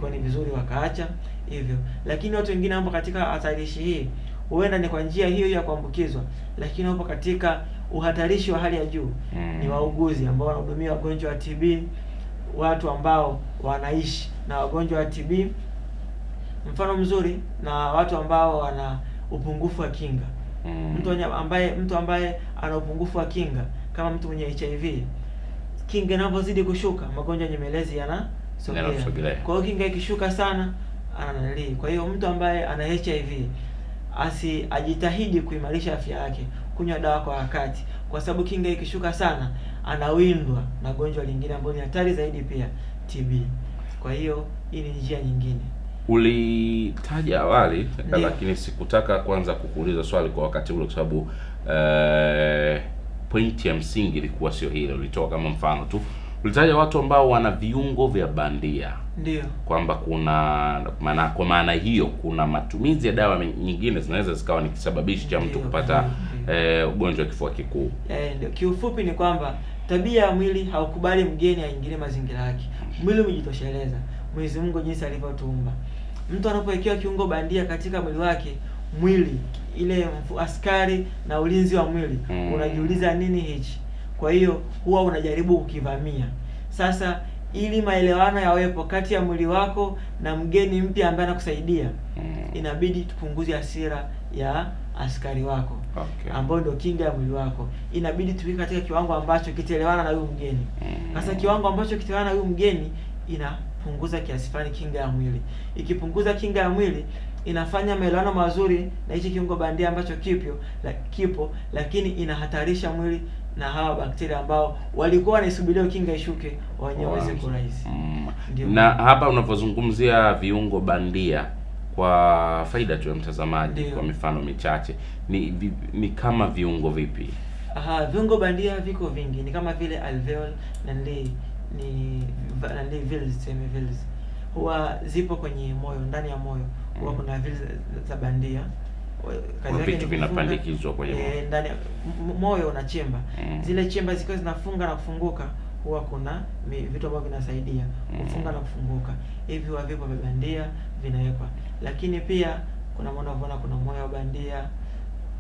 Kwa ni vizuri wakaacha hivyo. Lakini watu wengine ambao katika hatarishi hii, huenda ni kwa njia hiyo ya kuambukizwa, lakini wapo katika uhatarishi wa hali ya juu, ni wauguzi ambao wanahudumia wagonjwa wa TB, watu ambao wanaishi na wagonjwa wa TB. Mfano mzuri na watu ambao wana upungufu wa kinga. Mtu ambaye ana upungufu wa kinga, kama mtu mwenye HIV, kinga inapozidi kushuka, magonjwa nyemelezi yanasogea. Kwa hiyo kinga ikishuka sana, analii. Kwa hiyo mtu ambaye ana HIV ajitahidi kuimarisha afya yake, kunywa dawa kwa wakati, kwa sababu kinga ikishuka sana anawindwa na gonjwa lingine ambalo ni hatari zaidi pia, TB. Kwa hiyo hii ni njia nyingine. Ulitaja awali, lakini sikutaka kwanza kukuuliza swali kwa wakati ule, kwa sababu pointi ya msingi ilikuwa sio hilo. Ulitoa kama mfano tu, ulitaja watu ambao wana viungo vya bandia. Ndio. Kwamba kwa maana hiyo kuna matumizi ya dawa nyingine zinaweza zikawa ni kisababishi cha mtu kupata ugonjwa wa kifua kikuu. Ndio. Kiufupi ni kwamba tabia ya mwili haukubali mgeni aingilie mazingira yake. Mwili umejitosheleza. Mwenyezi Mungu jinsi alivyotuumba. Mtu anapowekewa kiungo bandia katika mwili wake, mwili ile askari na ulinzi wa mwili unajiuliza nini hichi. Kwa hiyo huwa unajaribu kukivamia. Sasa ili maelewano yawepo kati ya mwili wako na mgeni mpya ambaye anakusaidia, inabidi tupunguze hasira ya askari wako, ambao ndio kinga ya mwili wako. Inabidi tuweke katika kiwango ambacho kitaelewana na huyu mgeni. Sasa kiwango ambacho kitaelewana na huyu mgeni inapunguza kiasi fulani kinga ya mwili. Ikipunguza kinga ya mwili, inafanya maelewano mazuri na hichi kiungo bandia ambacho kipo, lakini inahatarisha mwili na hawa bakteria ambao walikuwa wanaisubiria kinga ishuke wenyewe waweze kurahisi. Na hapa unapozungumzia viungo bandia, kwa faida tu ya mtazamaji, kwa mifano michache, ni kama viungo vipi? Viungo bandia viko vingi, ni kama vile alveol na vils. Huwa zipo kwenye moyo, ndani ya moyo huwa kuna vils za bandia. Kazi yake vitu vinapandikizwa kwenye moyo. Ndani moyo una chemba. Zile chemba zikiwa zinafunga na kufunguka, huwa kuna vitu ambavyo vinasaidia kufunga na kufunguka. Hivi huwa vipo bandia vinawekwa. Lakini pia kuna moyo wa bandia,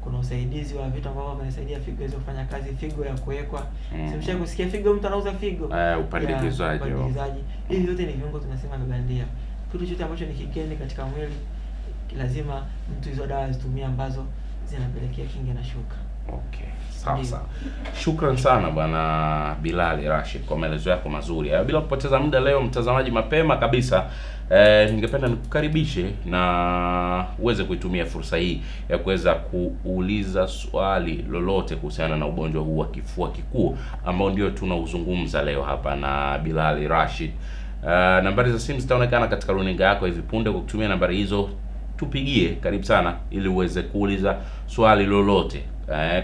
kuna usaidizi wa vitu ambavyo vinasaidia figo hizo kufanya kazi, figo ya kuwekwa. Simsha kusikia figo, mtu anauza figo. Upandikizaji. Hivi vyote ni viungo tunasema ni bandia. Kitu chote ambacho ni kigeni katika mwili, lazima mtu hizo dawa zitumie ambazo zinapelekea kinga na shuka. Okay, sawa. Shukran sana Bwana Bilal Rashid kwa maelezo yako mazuri. Bila kupoteza muda, leo mtazamaji, mapema kabisa ningependa nikukaribishe na uweze kuitumia fursa hii ya kuweza kuuliza swali lolote kuhusiana na ugonjwa huu wa kifua kikuu ambao ndio tunauzungumza leo hapa na Bilal Rashid. Nambari za simu zitaonekana katika runinga yako hivi punde. Kwa kutumia nambari hizo tupigie, karibu sana, ili uweze kuuliza swali lolote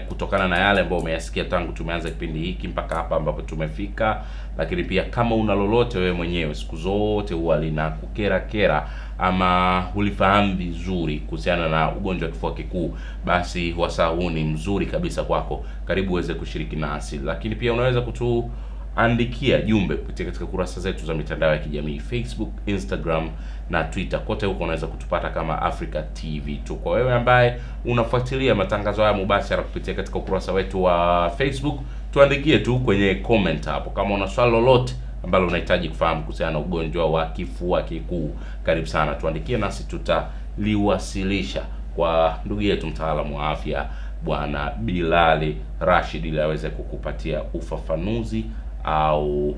kutokana na yale ambayo umeyasikia tangu tumeanza kipindi hiki mpaka hapa ambapo tumefika. Lakini pia kama una lolote wewe mwenyewe siku zote huwa linakukera ama hulifahamu vizuri kuhusiana na ugonjwa wa kifua kikuu, basi wasaa huu ni mzuri kabisa kwako. Karibu uweze kushiriki nasi. Lakini pia unaweza kutuandikia jumbe kupitia katika kurasa zetu za mitandao ya kijamii, Facebook, Instagram na Twitter. Kote huko unaweza kutupata kama Africa TV tu. Kwa wewe ambaye unafuatilia matangazo haya mubashara kupitia katika ukurasa wetu wa Facebook, tuandikie tu kwenye comment hapo kama una swali lolote ambalo unahitaji kufahamu kuhusiana na ugonjwa wa kifua kikuu. Karibu sana, tuandikie nasi tutaliwasilisha kwa ndugu yetu mtaalamu wa afya Bwana Bilali Rashid ili aweze kukupatia ufafanuzi au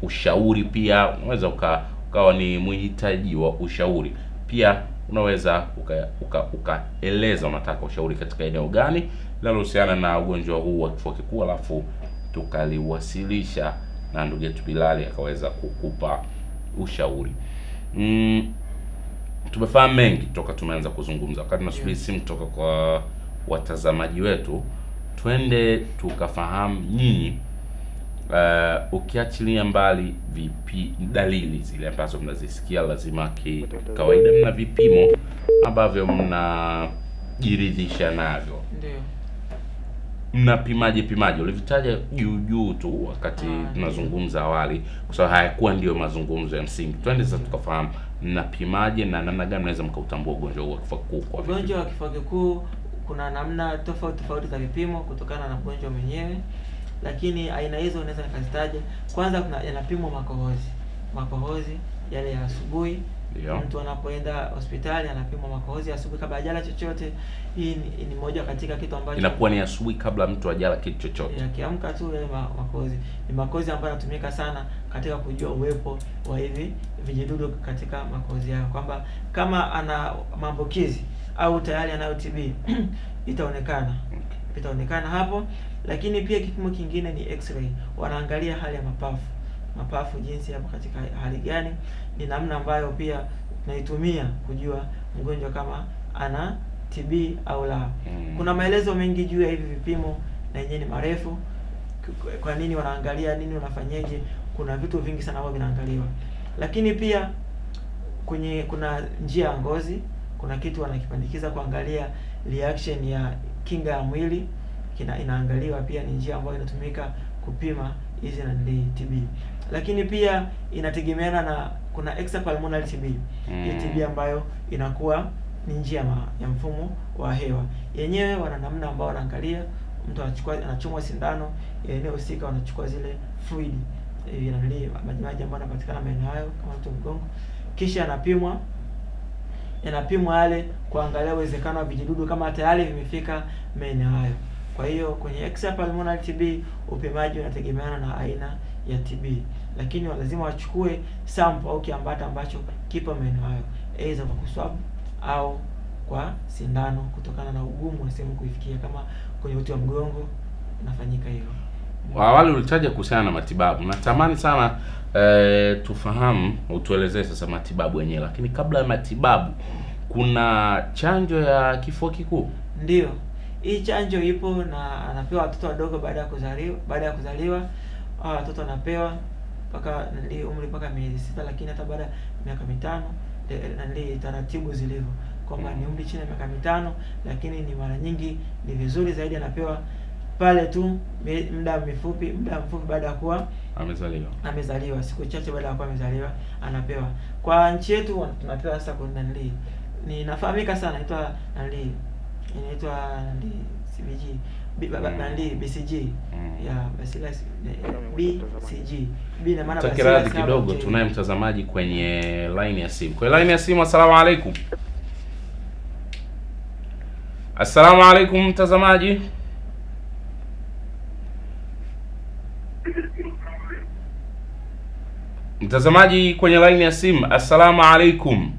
ushauri. Pia unaweza ukawa ni mhitaji wa ushauri, pia unaweza ukaeleza unataka ushauri katika eneo gani linalohusiana na ugonjwa huu wa kifua kikuu, alafu tukaliwasilisha na ndugu yetu Bilali akaweza kukupa ushauri. Tumefahamu mengi toka tumeanza kuzungumza. Wakati tunasubiri simu kutoka kwa watazamaji wetu, twende tukafahamu nyinyi ukiachilia mbali dalili zile ambazo mnazisikia lazima kawaida, mna vipimo ambavyo mnajiridhisha navyo. Ndio. Mnapimaje? Ulivitaja juu tu wakati tunazungumza awali, kwa sababu hayakuwa ndio mazungumzo ya msingi. Twende sasa tukafahamu mnapimaje na namna gani mnaweza mkautambua ugonjwa huu wa kifua kikuu. Ugonjwa wa kifua kikuu kuna namna tofauti za vipimo kutokana na ugonjwa mwenyewe, lakini aina hizo unaweza nikazitaja. Kwanza kuna yanapimwa makohozi yale ya asubuhi. Mtu anapoenda hospitali anapimwa makohozi asubuhi kabla hajala chochote. Hii ni moja katika kitu ambacho inakuwa ni asubuhi kabla mtu hajala kitu chochote. Akiamka tu yale makohozi. Ni makohozi ambayo yanatumika sana katika kujua uwepo wa hivi vijidudu katika makohozi yao, kwamba kama ana maambukizi au tayari anayo TB itaonekana hapo. Lakini pia kipimo kingine ni X-ray. Wanaangalia hali ya mapafu jinsi hapo katika hali gani. Ni namna ambayo pia tunaitumia kujua mgonjwa kama ana TB au la. Kuna maelezo mengi juu ya hivi vipimo na yenyewe ni marefu. Kwa nini wanaangalia, nini unafanyaje? Kuna vitu vingi sana ambavyo vinaangaliwa. Lakini pia kuna njia ya ngozi, kuna kitu wanakipandikiza kuangalia reaction ya kinga ya mwili, inaangaliwa pia. Ni njia ambayo inatumika kupima hizi na TB. Lakini pia inategemeana na kuna extrapulmonary TB. Hii TB ambayo inakuwa ni njia ya mfumo wa hewa. Yenyewe wana namna ambao wanaangalia. Mtu anachomwa sindano eneo husika, wanachukua zile fluid maji ambayo yanapatikana maeneo hayo kama mtu mgongo, kisha yanapimwa yale kuangalia uwezekano wa vijidudu kama tayari vimefika maeneo hayo. Kwa hiyo kwenye extrapulmonary TB upimaji unategemeana na aina ya TB, lakini lazima wachukue sample au kiambata ambacho kipo maeneo hayo, aidha kwa kuswab au kwa sindano, kutokana na ugumu wa sehemu kuifikia. Kama kwenye uti wa mgongo unafanyika hivyo. Awali ulitaja kuhusiana na matibabu. Natamani sana tufahamu, utuelezee sasa matibabu yenyewe. Lakini kabla ya matibabu, kuna chanjo ya kifua kikuu? Ndio. Hii chanjo ipo na anapewa watoto wadogo baada ya kuzaliwa. Watoto wanapewa mpaka umri mpaka miezi 6, lakini hata baada ya miaka 5 taratibu zilivyo kwamba ni umri chini ya miaka 5, lakini ni mara nyingi ni vizuri zaidi anapewa pale tu muda mfupi baada ya kuwa amezaliwa, siku chache baada ya kuwa amezaliwa anapewa. Kwa nchi yetu tunapewa sasa kwa ninafahamika sana inaitwa CBG BCG ya Bacillus BCG. na maana Bacillus kidogo. Tunaye mtazamaji kwenye line ya simu. Kwa line ya simu, asalamu alaykum. Assalamu alaykum mtazamaji. Mtazamaji kwenye line ya simu, assalamu alaykum.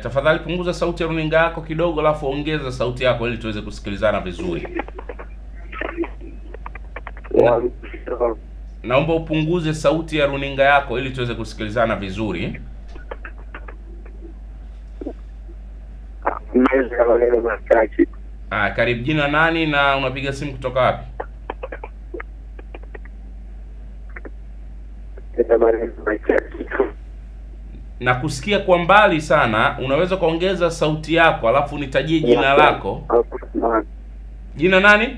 Tafadhali punguza sauti ya runinga yako kidogo, alafu ongeza sauti yako ili tuweze kusikilizana vizuri. Naomba upunguze sauti ya runinga yako ili tuweze kusikilizana vizuri. Karibu. Jina nani na unapiga simu kutoka wapi? Na kusikia kwa mbali sana, unaweza kuongeza sauti yako alafu nitajie jina lako. Jina nani?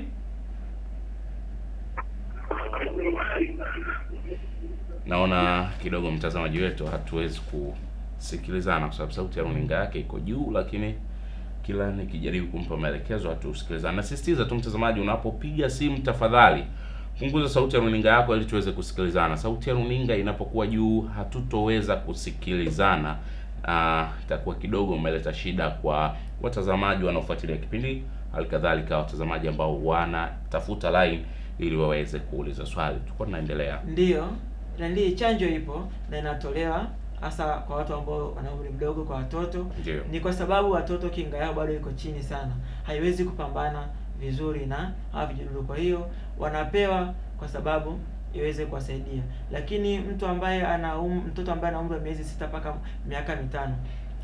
naona kidogo mtazamaji wetu hatuwezi kusikilizana kwa sababu sauti ya runinga yake iko juu, lakini kila nikijaribu kumpa maelekezo hatusikilizana. Nasisitiza tu mtazamaji, unapopiga simu tafadhali punguza sauti ya runinga yako ili tuweze kusikilizana. Sauti ya runinga inapokuwa juu hatutoweza kusikilizana. Itakuwa kidogo umeleta shida kwa watazamaji wanaofuatilia kipindi, halikadhalika watazamaji ambao wanatafuta line ili waweze kuuliza swali. Tuko tunaendelea. Ndio. Na chanjo ipo na inatolewa hasa kwa watu ambao wana umri mdogo, kwa watoto. Ndiyo. Ni kwa sababu watoto kinga yao bado iko chini sana, haiwezi kupambana vizuri na hawa vijidudu, kwa hiyo wanapewa kwa sababu iweze kuwasaidia. Lakini mtu ambaye mtoto ambaye ana umri wa miezi 6 mpaka miaka 5,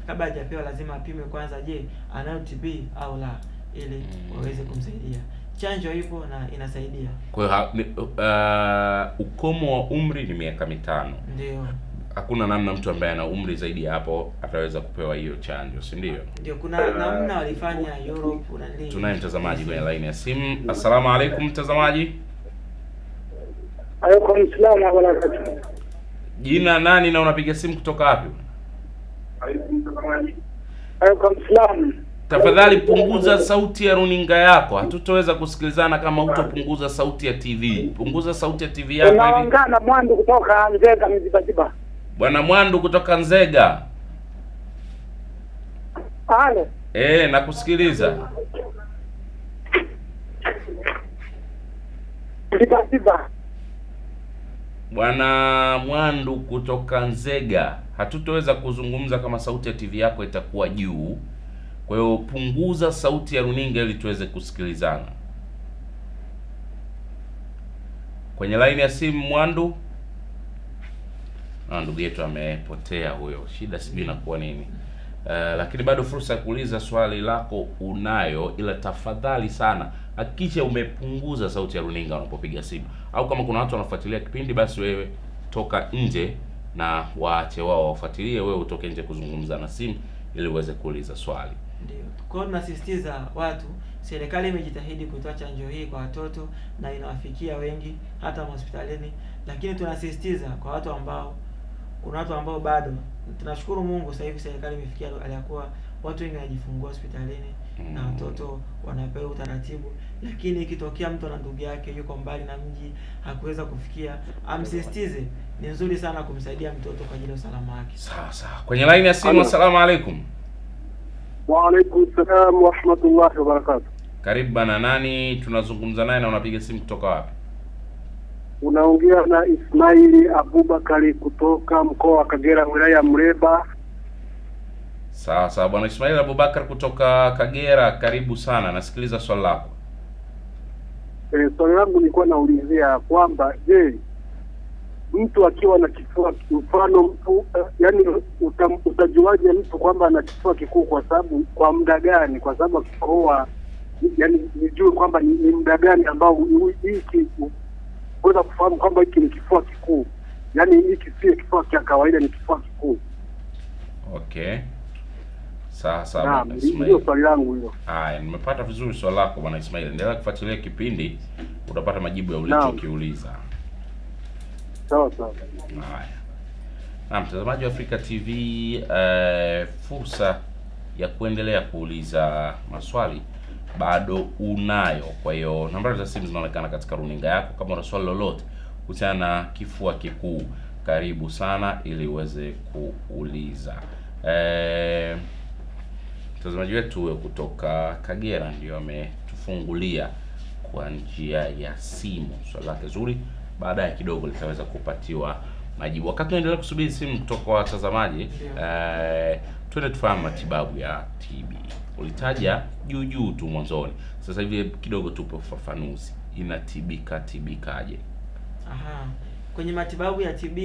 kabla hajapewa lazima apimwe kwanza, je, anayo TB au la, ili waweze kumsaidia. Chanjo ipo na inasaidia. Kwa hiyo ukomo wa umri ni miaka 5. Ndio. Hakuna namna mtu ambaye ana umri zaidi ya hapo ataweza kupewa hiyo chanjo, si ndio? Ndio, kuna namna walifanya Europe na nini. Tunaye mtazamaji kwenye line ya simu. Assalamu alaikum mtazamaji. Alaykum salaam wa barakatuh. Jina nani na unapiga simu kutoka wapi? Alaykum salaam. Tafadhali punguza sauti ya runinga yako. Hatutoweza kusikilizana kama hutopunguza sauti ya TV. Punguza sauti ya TV yako hivi. Naongea na Mwandu kutoka Nzega Mzibaziba. Bwana Mwandu kutoka Nzega. Halo. Nakusikiliza. Mzibaziba. Bwana Mwandu kutoka Nzega, hatutoweza kuzungumza kama sauti ya TV yako itakuwa juu. Kwa hiyo punguza sauti ya runinga ili tuweze kusikilizana. Kwenye line ya simu Mwandu. Ndugu yetu amepotea huyo. Shida sijui inakuwa nini. Lakini bado fursa ya kuuliza swali lako unayo, ila tafadhali sana hakikisha umepunguza sauti ya runinga unapopiga simu. Au kama kuna watu wanafuatilia kipindi, basi wewe toka nje na waache wao wafuatilie, wewe utoke nje kuzungumza na simu ili uweze kuuliza swali. Ndio. Kwa hiyo tunasisitiza watu, serikali imejitahidi kutoa chanjo hii kwa watoto na inawafikia wengi hata hospitalini, lakini tunasisitiza kwa watu ambao, kuna watu ambao bado, tunashukuru Mungu sasa hivi serikali imefikia aliyakuwa watu wengi wanajifungua hospitalini na watoto wanapewa utaratibu, lakini ikitokea mtu na ndugu yake yuko mbali na mji hakuweza kufikia, amsisitize, ni nzuri sana kumsaidia mtoto kwa ajili ya usalama wake. Sawa. Kwenye line ya simu. Assalamu alaikum. Wa alaikum salaam wa rahmatullahi wa barakatuh. Karibu bana, nani tunazungumza naye na unapiga simu kutoka wapi? Unaongea na Ismaili Abubakari kutoka mkoa wa Kagera, wilaya ya Mleba. Sawa bwana Ismaili Abubakar kutoka Kagera, karibu sana, nasikiliza swali lako. Swali langu nilikuwa naulizia kwamba je, mtu akiwa na kifua, mfano mtu yani utajuaje mtu kwamba ana kifua kikuu kwa muda gani? Kwa sababu akikohoa, yani nijue kwamba ni muda gani ambao hiki unaweza kufahamu kwamba hiki ni kifua kikuu, yani hiki si kifua cha kawaida, ni kifua kikuu. Okay. Sawa bwana Ismail. Ndio swali langu hilo. Haya, nimepata vizuri swali lako bwana Ismail. Endelea kufuatilia kipindi, utapata majibu ya ulichokiuliza. Sawa. Haya. Na mtazamaji wa Africa TV, fursa ya kuendelea kuuliza maswali bado unayo. Kwa hiyo nambari za simu zinaonekana katika runinga yako. Kama una swali lolote kuhusiana na kifua kikuu, karibu sana ili uweze kuuliza. Mtazamaji wetu kutoka Kagera ndio ametufungulia kwa njia ya simu. Swali lake zuri, baadaye kidogo litaweza kupatiwa majibu. Wakati tunaendelea kusubiri simu kutoka kwa watazamaji, twende tufahamu matibabu ya TB. Ulitaja juu tu mwanzoni. Sasa hivi kidogo tupe ufafanuzi. Inatibikaje? Kwenye matibabu ya TB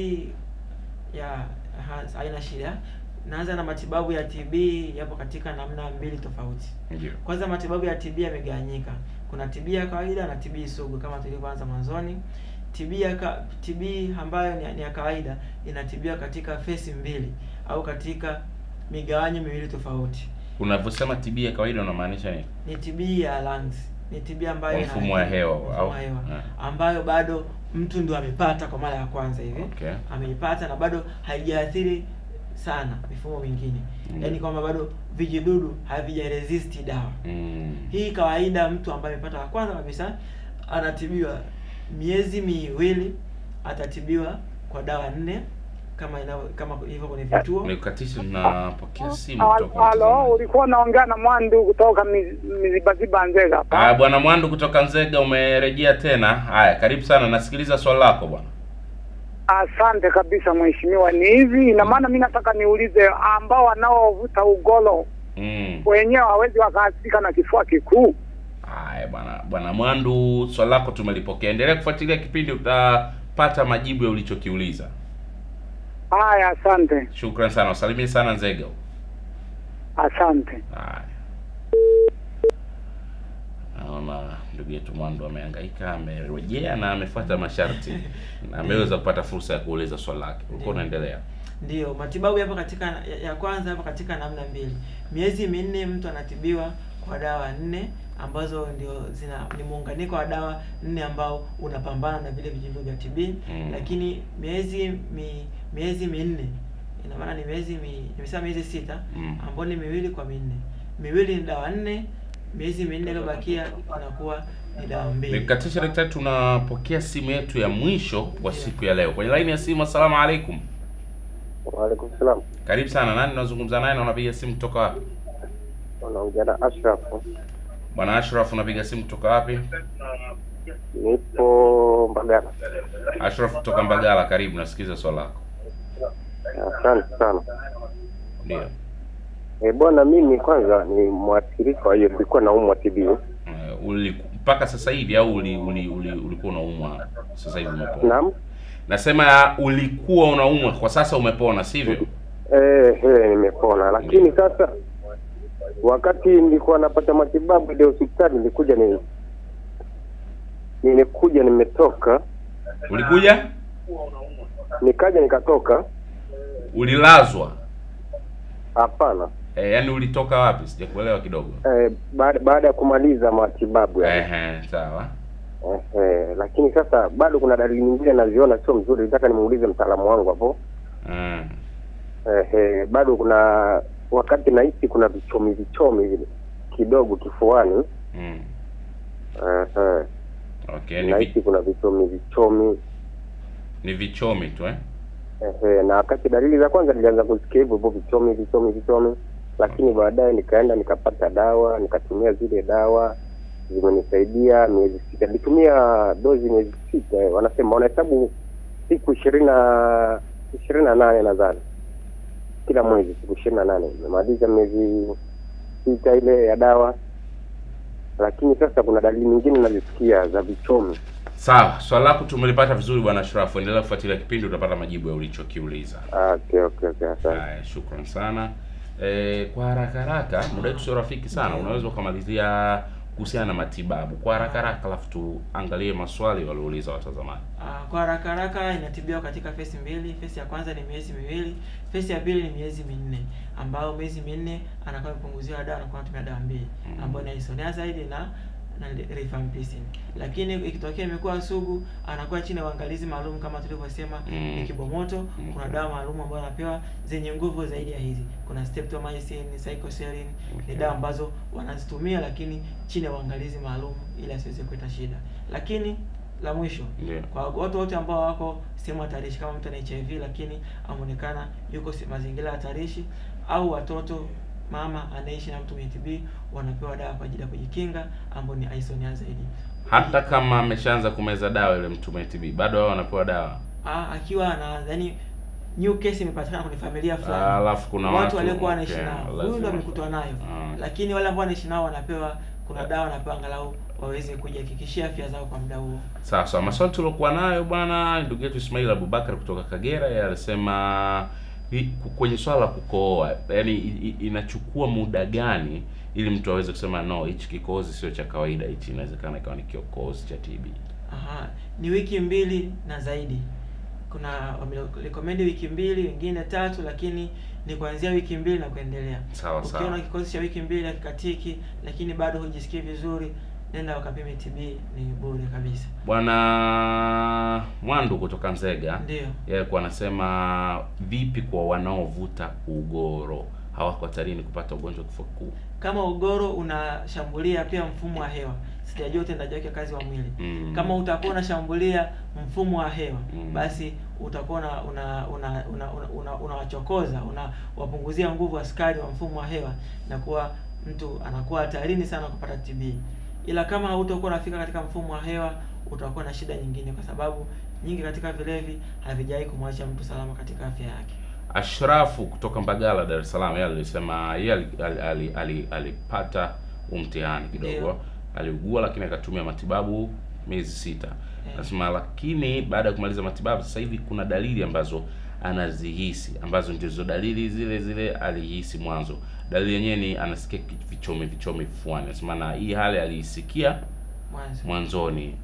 haina shida. Naanza na matibabu ya TB yapo katika namna mbili tofauti. Ndio. Kwanza matibabu ya TB yamegawanyika. Kuna TB ya kawaida na TB sugu kama tulivyoanza mwanzoni. TB ambayo ni ya kawaida inatibiwa katika phase mbili au katika migawanyo miwili tofauti. Unavyosema TB ya kawaida unamaanisha nini? Ni TB ya lungs. Ni TB ambayo mfumo wa hewa ambayo bado mtu ndio amepata kwa mara ya kwanza hivi. Okay. Ameipata na bado haijaathiri sana mifumo mingine. Yaani kwamba bado vijidudu havijaresist dawa. Hii kawaida mtu ambaye amepata wa kwanza kabisa anatibiwa miezi miwili, atatibiwa kwa dawa 4 kama hivyo kwenye vituo. Nikukatisha, tunapokea simu kutoka. Halo, ulikuwa unaongea na Mwandu kutoka Mizibaziba Nzega hapa. Bwana Mwandu kutoka Nzega, umerejea tena. Haya, karibu sana, nasikiliza swali lako bwana. Asante kabisa mheshimiwa. Ni hivi, ina maana mimi nataka niulize, ambao wanaovuta ugolo wenyewe hawezi wakaathirika na kifua kikuu? Haya bwana Mwandu, swali lako tumelipokea. Endelea kufuatilia kipindi, utapata majibu ya ulichokiuliza. Haya, asante. Shukrani sana, wasalimie sana Nzega. Asante. Haya. Naona ndugu yetu Mwandu amehangaika, amerejea na amefuata masharti na ameweza kupata fursa ya kuuliza swali lake. Ulikuwa unaendelea. Ndio, matibabu hapa katika ya kwanza hapa katika namna mbili. Miezi 4 mtu anatibiwa kwa dawa 4 ambazo ndio ni muunganiko wa dawa 4 ambao unapambana na vile vijidudu vya TB. Lakini miezi 4 ina maana ni nimesema miezi 6 ambao ni 2 kwa 4. 2 ni dawa 4, miezi 4 iliyobakia inakuwa ni dawa 2. Nikukatisha daktari, tunapokea simu yetu ya mwisho kwa siku ya leo. Kwenye line ya simu, asalamu alaykum. Wa alaykum salam. Karibu sana. Nani unazungumza naye na unapiga simu kutoka wapi? Unaongea na Ashraf. Bwana Ashraf, unapiga simu kutoka wapi? Nipo Mbagala. Ashraf kutoka Mbagala, karibu, nasikiza swali lako. Asante sana. Ndio. Bwana, mimi kwanza ni mwathirika wa hiyo, nilikuwa naumwa TB. Mpaka sasa hivi au ulikuwa unaumwa sasa hivi umepona? Naam. Nasema ulikuwa unaumwa, kwa sasa umepona, sivyo? Nimepona. Lakini sasa wakati nilikuwa napata matibabu ile hospitali nilikuja nimetoka. Ulikuja? Nikaja nikatoka. Ulilazwa? Hapana. Yaani ulitoka wapi? Sijakuelewa kidogo. Baada ya kumaliza matibabu sawa. Lakini sasa bado kuna dalili nyingine naziona sio mzuri, nataka nimuulize mtaalamu wangu hapo. Bado kuna wakati nahisi kuna vichomi vile kidogo kifuani. Okay, nahisi kuna vichomi. Ni vichomi tu na wakati dalili za kwanza nilianza kusikia hivyo vichomi, lakini baadaye nikaenda nikapata dawa, nikatumia zile dawa, zimenisaidia miezi 6. Nilitumia dozi miezi 6, wanasema wanahesabu siku 28 nadhani. Kila mwezi siku 28. Nimemaliza miezi 6 ile ya dawa. Lakini sasa kuna dalili nyingine nazisikia za vichomi. Sawa, swali lako tumelipata vizuri bwana Ashraf. Endelea kufuatilia kipindi, utapata majibu ya ulichokiuliza. Okay, asante. Haya, shukrani sana. Kwa haraka muda wetu sio rafiki sana. Unaweza kumalizia kuhusiana na matibabu kwa haraka alafu tuangalie maswali waliouliza watazamaji. Kwa haraka inatibiwa katika phase 2. Phase ya kwanza ni miezi 2, phase ya pili ni miezi 4, ambao miezi 4 anakuwa mpunguziwa dawa, anakuwa anatumia dawa 2 ambayo ni isoniazid na rifampicin. Lakini ikitokea imekuwa sugu, anakuwa chini ya uangalizi maalum kama tulivyosema, ni kibomoto. Kuna dawa maalum ambazo anapewa zenye nguvu zaidi ya hizi. Kuna streptomycin, cycloserine, ni dawa ambazo wanazitumia lakini chini ya uangalizi maalum ili asiweze kuleta shida. Lakini la mwisho, kwa watu wote ambao wako sehemu hatarishi, kama mtu ana HIV lakini amonekana yuko mazingira hatarishi, au watoto, mama anaishi na mtu mwenye TB, wanapewa dawa kwa ajili ya kujikinga ambayo ni isoniazid. Hata kama ameshaanza kumeza dawa ile mtu mwenye TB, bado wao wanapewa dawa? Akiwa yani new case imepatikana kwenye familia fulani, alafu kuna watu waliokuwa wanaishi nao, huyu ndo amekutwa nayo. Lakini wale ambao wanaishi nao wanapewa, kuna dawa wanapewa angalau waweze kujihakikishia afya zao kwa muda huo. Sasa maswali tuliokuwa nayo bwana ndugu yetu Ismail Abubakar kutoka Kagera, yeye alisema kwenye swala la kukohoa, yani inachukua muda gani ili mtu aweze kusema no, hichi kikohozi sio cha kawaida, hichi inawezekana ikawa ni kikohozi cha TB? Ni wiki 2 na zaidi. Kuna recommend wiki 2, wengine 3, lakini ni kuanzia wiki 2 na kuendelea. Sawa. Ukiona kikohozi cha wiki 2 hakikatiki lakini bado hujisikii vizuri, nenda ukapime TB, ni bure kabisa. Bwana Mwandu kutoka Nzega, Ndio. yeye kwa anasema vipi kwa wanaovuta ugoro, hawako hatarini kupata ugonjwa wa kifua kikuu? Kama ugoro unashambulia pia mfumo wa hewa, sijajua utendaji wake kazi wa mwili. Kama utakuwa unashambulia mfumo wa hewa, basi utakuwa unawachokoza, unawapunguzia nguvu askari wa mfumo wa hewa, na kuwa mtu anakuwa hatarini sana kupata TB. Ila kama hautakuwa unafika katika mfumo wa hewa, utakuwa na shida nyingine, kwa sababu nyingi katika vilevi havijai kumwacha mtu salama katika afya yake. Ashrafu kutoka Mbagala, Dar es Salaam, yeye alisema yeye alipata umtihani kidogo, aliugua lakini akatumia matibabu miezi 6. Anasema lakini baada ya kumaliza matibabu sasa hivi kuna dalili ambazo anazihisi, ambazo ndizo dalili zile alihisi mwanzo. Dalili yenyewe ni anasikia vichomi kifuani. Anasema na hii hali aliisikia mwanzoni.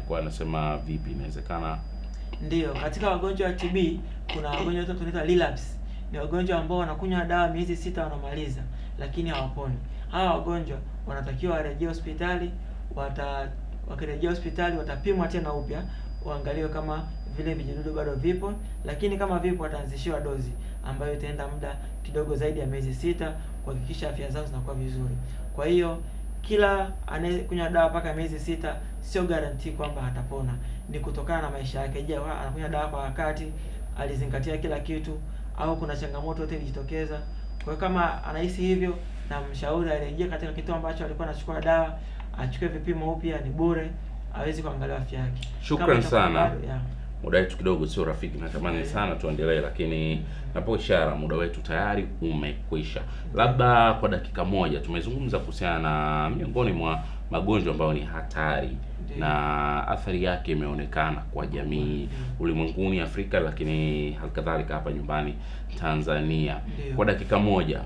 Kwa anasema vipi inawezekana? Ndio, katika wagonjwa wa TB kuna wagonjwa tunaita relapse. Ni wagonjwa ambao wanakunywa dawa miezi 6 wanamaliza lakini hawaponi. Hawa wagonjwa wanatakiwa warejee hospitali, wakirejea hospitali watapimwa tena upya, waangaliwe kama vile vijidudu bado vipo, lakini kama vipo wataanzishiwa dozi ambayo itaenda muda kidogo zaidi ya miezi 6 kuhakikisha afya zao zinakuwa vizuri. Kwa hiyo kila anayekunywa dawa mpaka miezi 6 sio guarantee kwamba atapona, ni kutokana na maisha yake. Je, anakunywa dawa kwa wakati, alizingatia kila kitu, au kuna changamoto yote ilijitokeza? Kwa hiyo kama anahisi hivyo, na mshauri arejee katika kituo ambacho alikuwa anachukua dawa, achukue vipimo upya, ni bure, hawezi kuangalia afya yake. Shukran sana. Muda wetu kidogo sio rafiki, natamani sana tuendelee, lakini napo ishara muda wetu tayari umekwisha. Labda kwa dakika moja tumezungumza kuhusiana na miongoni mwa magonjwa ambayo ni hatari na athari yake imeonekana kwa jamii ulimwenguni, Afrika, lakini halikadhalika hapa nyumbani Tanzania. Kwa dakika moja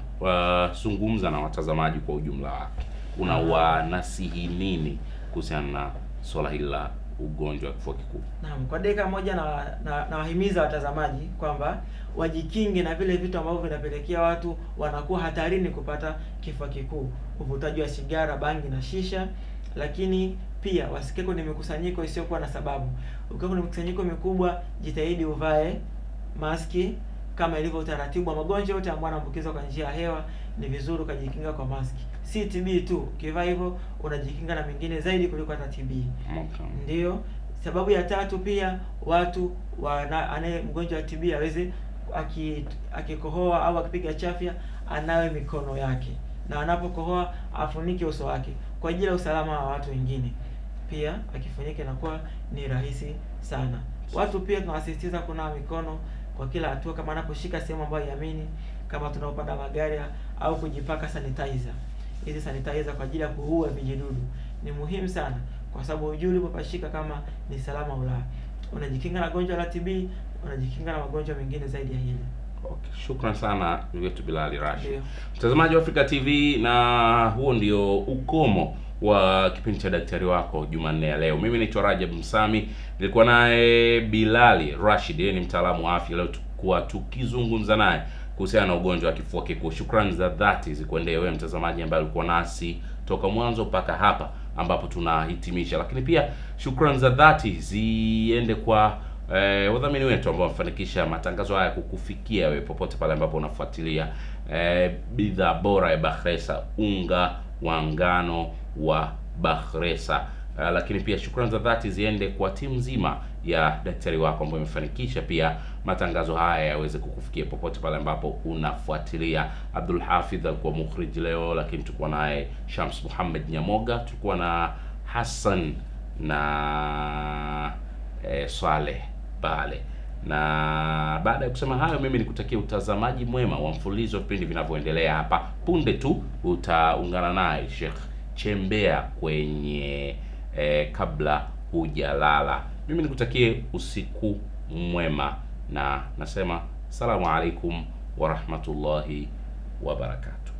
zungumza na watazamaji kwa ujumla wake, unawanasihi nini kuhusiana na swala hili la ugonjwa wa kifua kikuu? Naam, kwa dakika moja na wahimiza watazamaji kwamba wajikinge na vile vitu ambavyo vinapelekea watu wanakuwa hatarini kupata kifua kikuu: uvutaji wa sigara, bangi na shisha. Lakini pia wasikae kwenye mikusanyiko isiyokuwa na sababu. Ukiwa kwenye mikusanyiko mikubwa, jitahidi uvae maski kama ilivyo utaratibu wa magonjwa yote ambayo yanaambukizwa kwa njia ya hewa. Ni vizuri kujikinga kwa maski, si TB tu. Ukivaa hivyo unajikinga na mengine zaidi kuliko hata TB. Ndio sababu ya tatu. Pia watu anaye mgonjwa wa TB aweze akikohoa au akipiga chafya anawe mikono yake, na anapokohoa afunike uso wake kwa ajili ya usalama wa watu wengine. Pia akifunike inakuwa ni rahisi sana. Watu pia tunawasisitiza kunawa mikono kwa kila hatua, kama anaposhika sehemu ambayo yamini, kama tunapanda magari, au kujipaka sanitizer. Hizi sanitizer kwa ajili ya kuua vijidudu ni muhimu sana, kwa sababu hujui ulipopashika kama ni salama au la. Unajikinga na gonjwa la TB, unajikinga na magonjwa mengine zaidi ya hili. Okay, shukran sana ndugu yetu Bilali Rashid. Mtazamaji wa Africa TV, na huo ndio ukomo wa kipindi cha Daktari Wako Jumanne ya leo. Mimi naitwa Rajab Msami, nilikuwa naye Bilali Rashid, yeye ni mtaalamu wa afya. Leo tulikuwa tukizungumza naye kuhusiana na ugonjwa wa kifua kikuu. Shukrani za dhati zikwendee wewe mtazamaji ambaye ulikuwa nasi toka mwanzo mpaka hapa ambapo tunahitimisha. Lakini pia shukrani za dhati ziende kwa wadhamini wetu ambao wamefanikisha matangazo haya kukufikia wewe popote pale ambapo unafuatilia. Bidhaa bora ya Bakhresa, unga wa ngano wa Bakhresa. Lakini pia shukrani za dhati ziende kwa timu nzima ya Daktari Wako ambao imefanikisha pia matangazo haya yaweze kukufikia popote pale ambapo unafuatilia. Abdul Hafidh alikuwa mukhrij leo, lakini tulikuwa naye Shams Muhammad Nyamoga, tulikuwa na Hassan na Swaleh Bale. Na baada ya kusema hayo, mimi nikutakia utazamaji mwema wa mfululizo wa vipindi vinavyoendelea hapa. Punde tu utaungana naye Sheikh Chembea kwenye kabla hujalala. Mimi nikutakie usiku mwema na nasema salamu alaikum wa rahmatullahi wa barakatuh.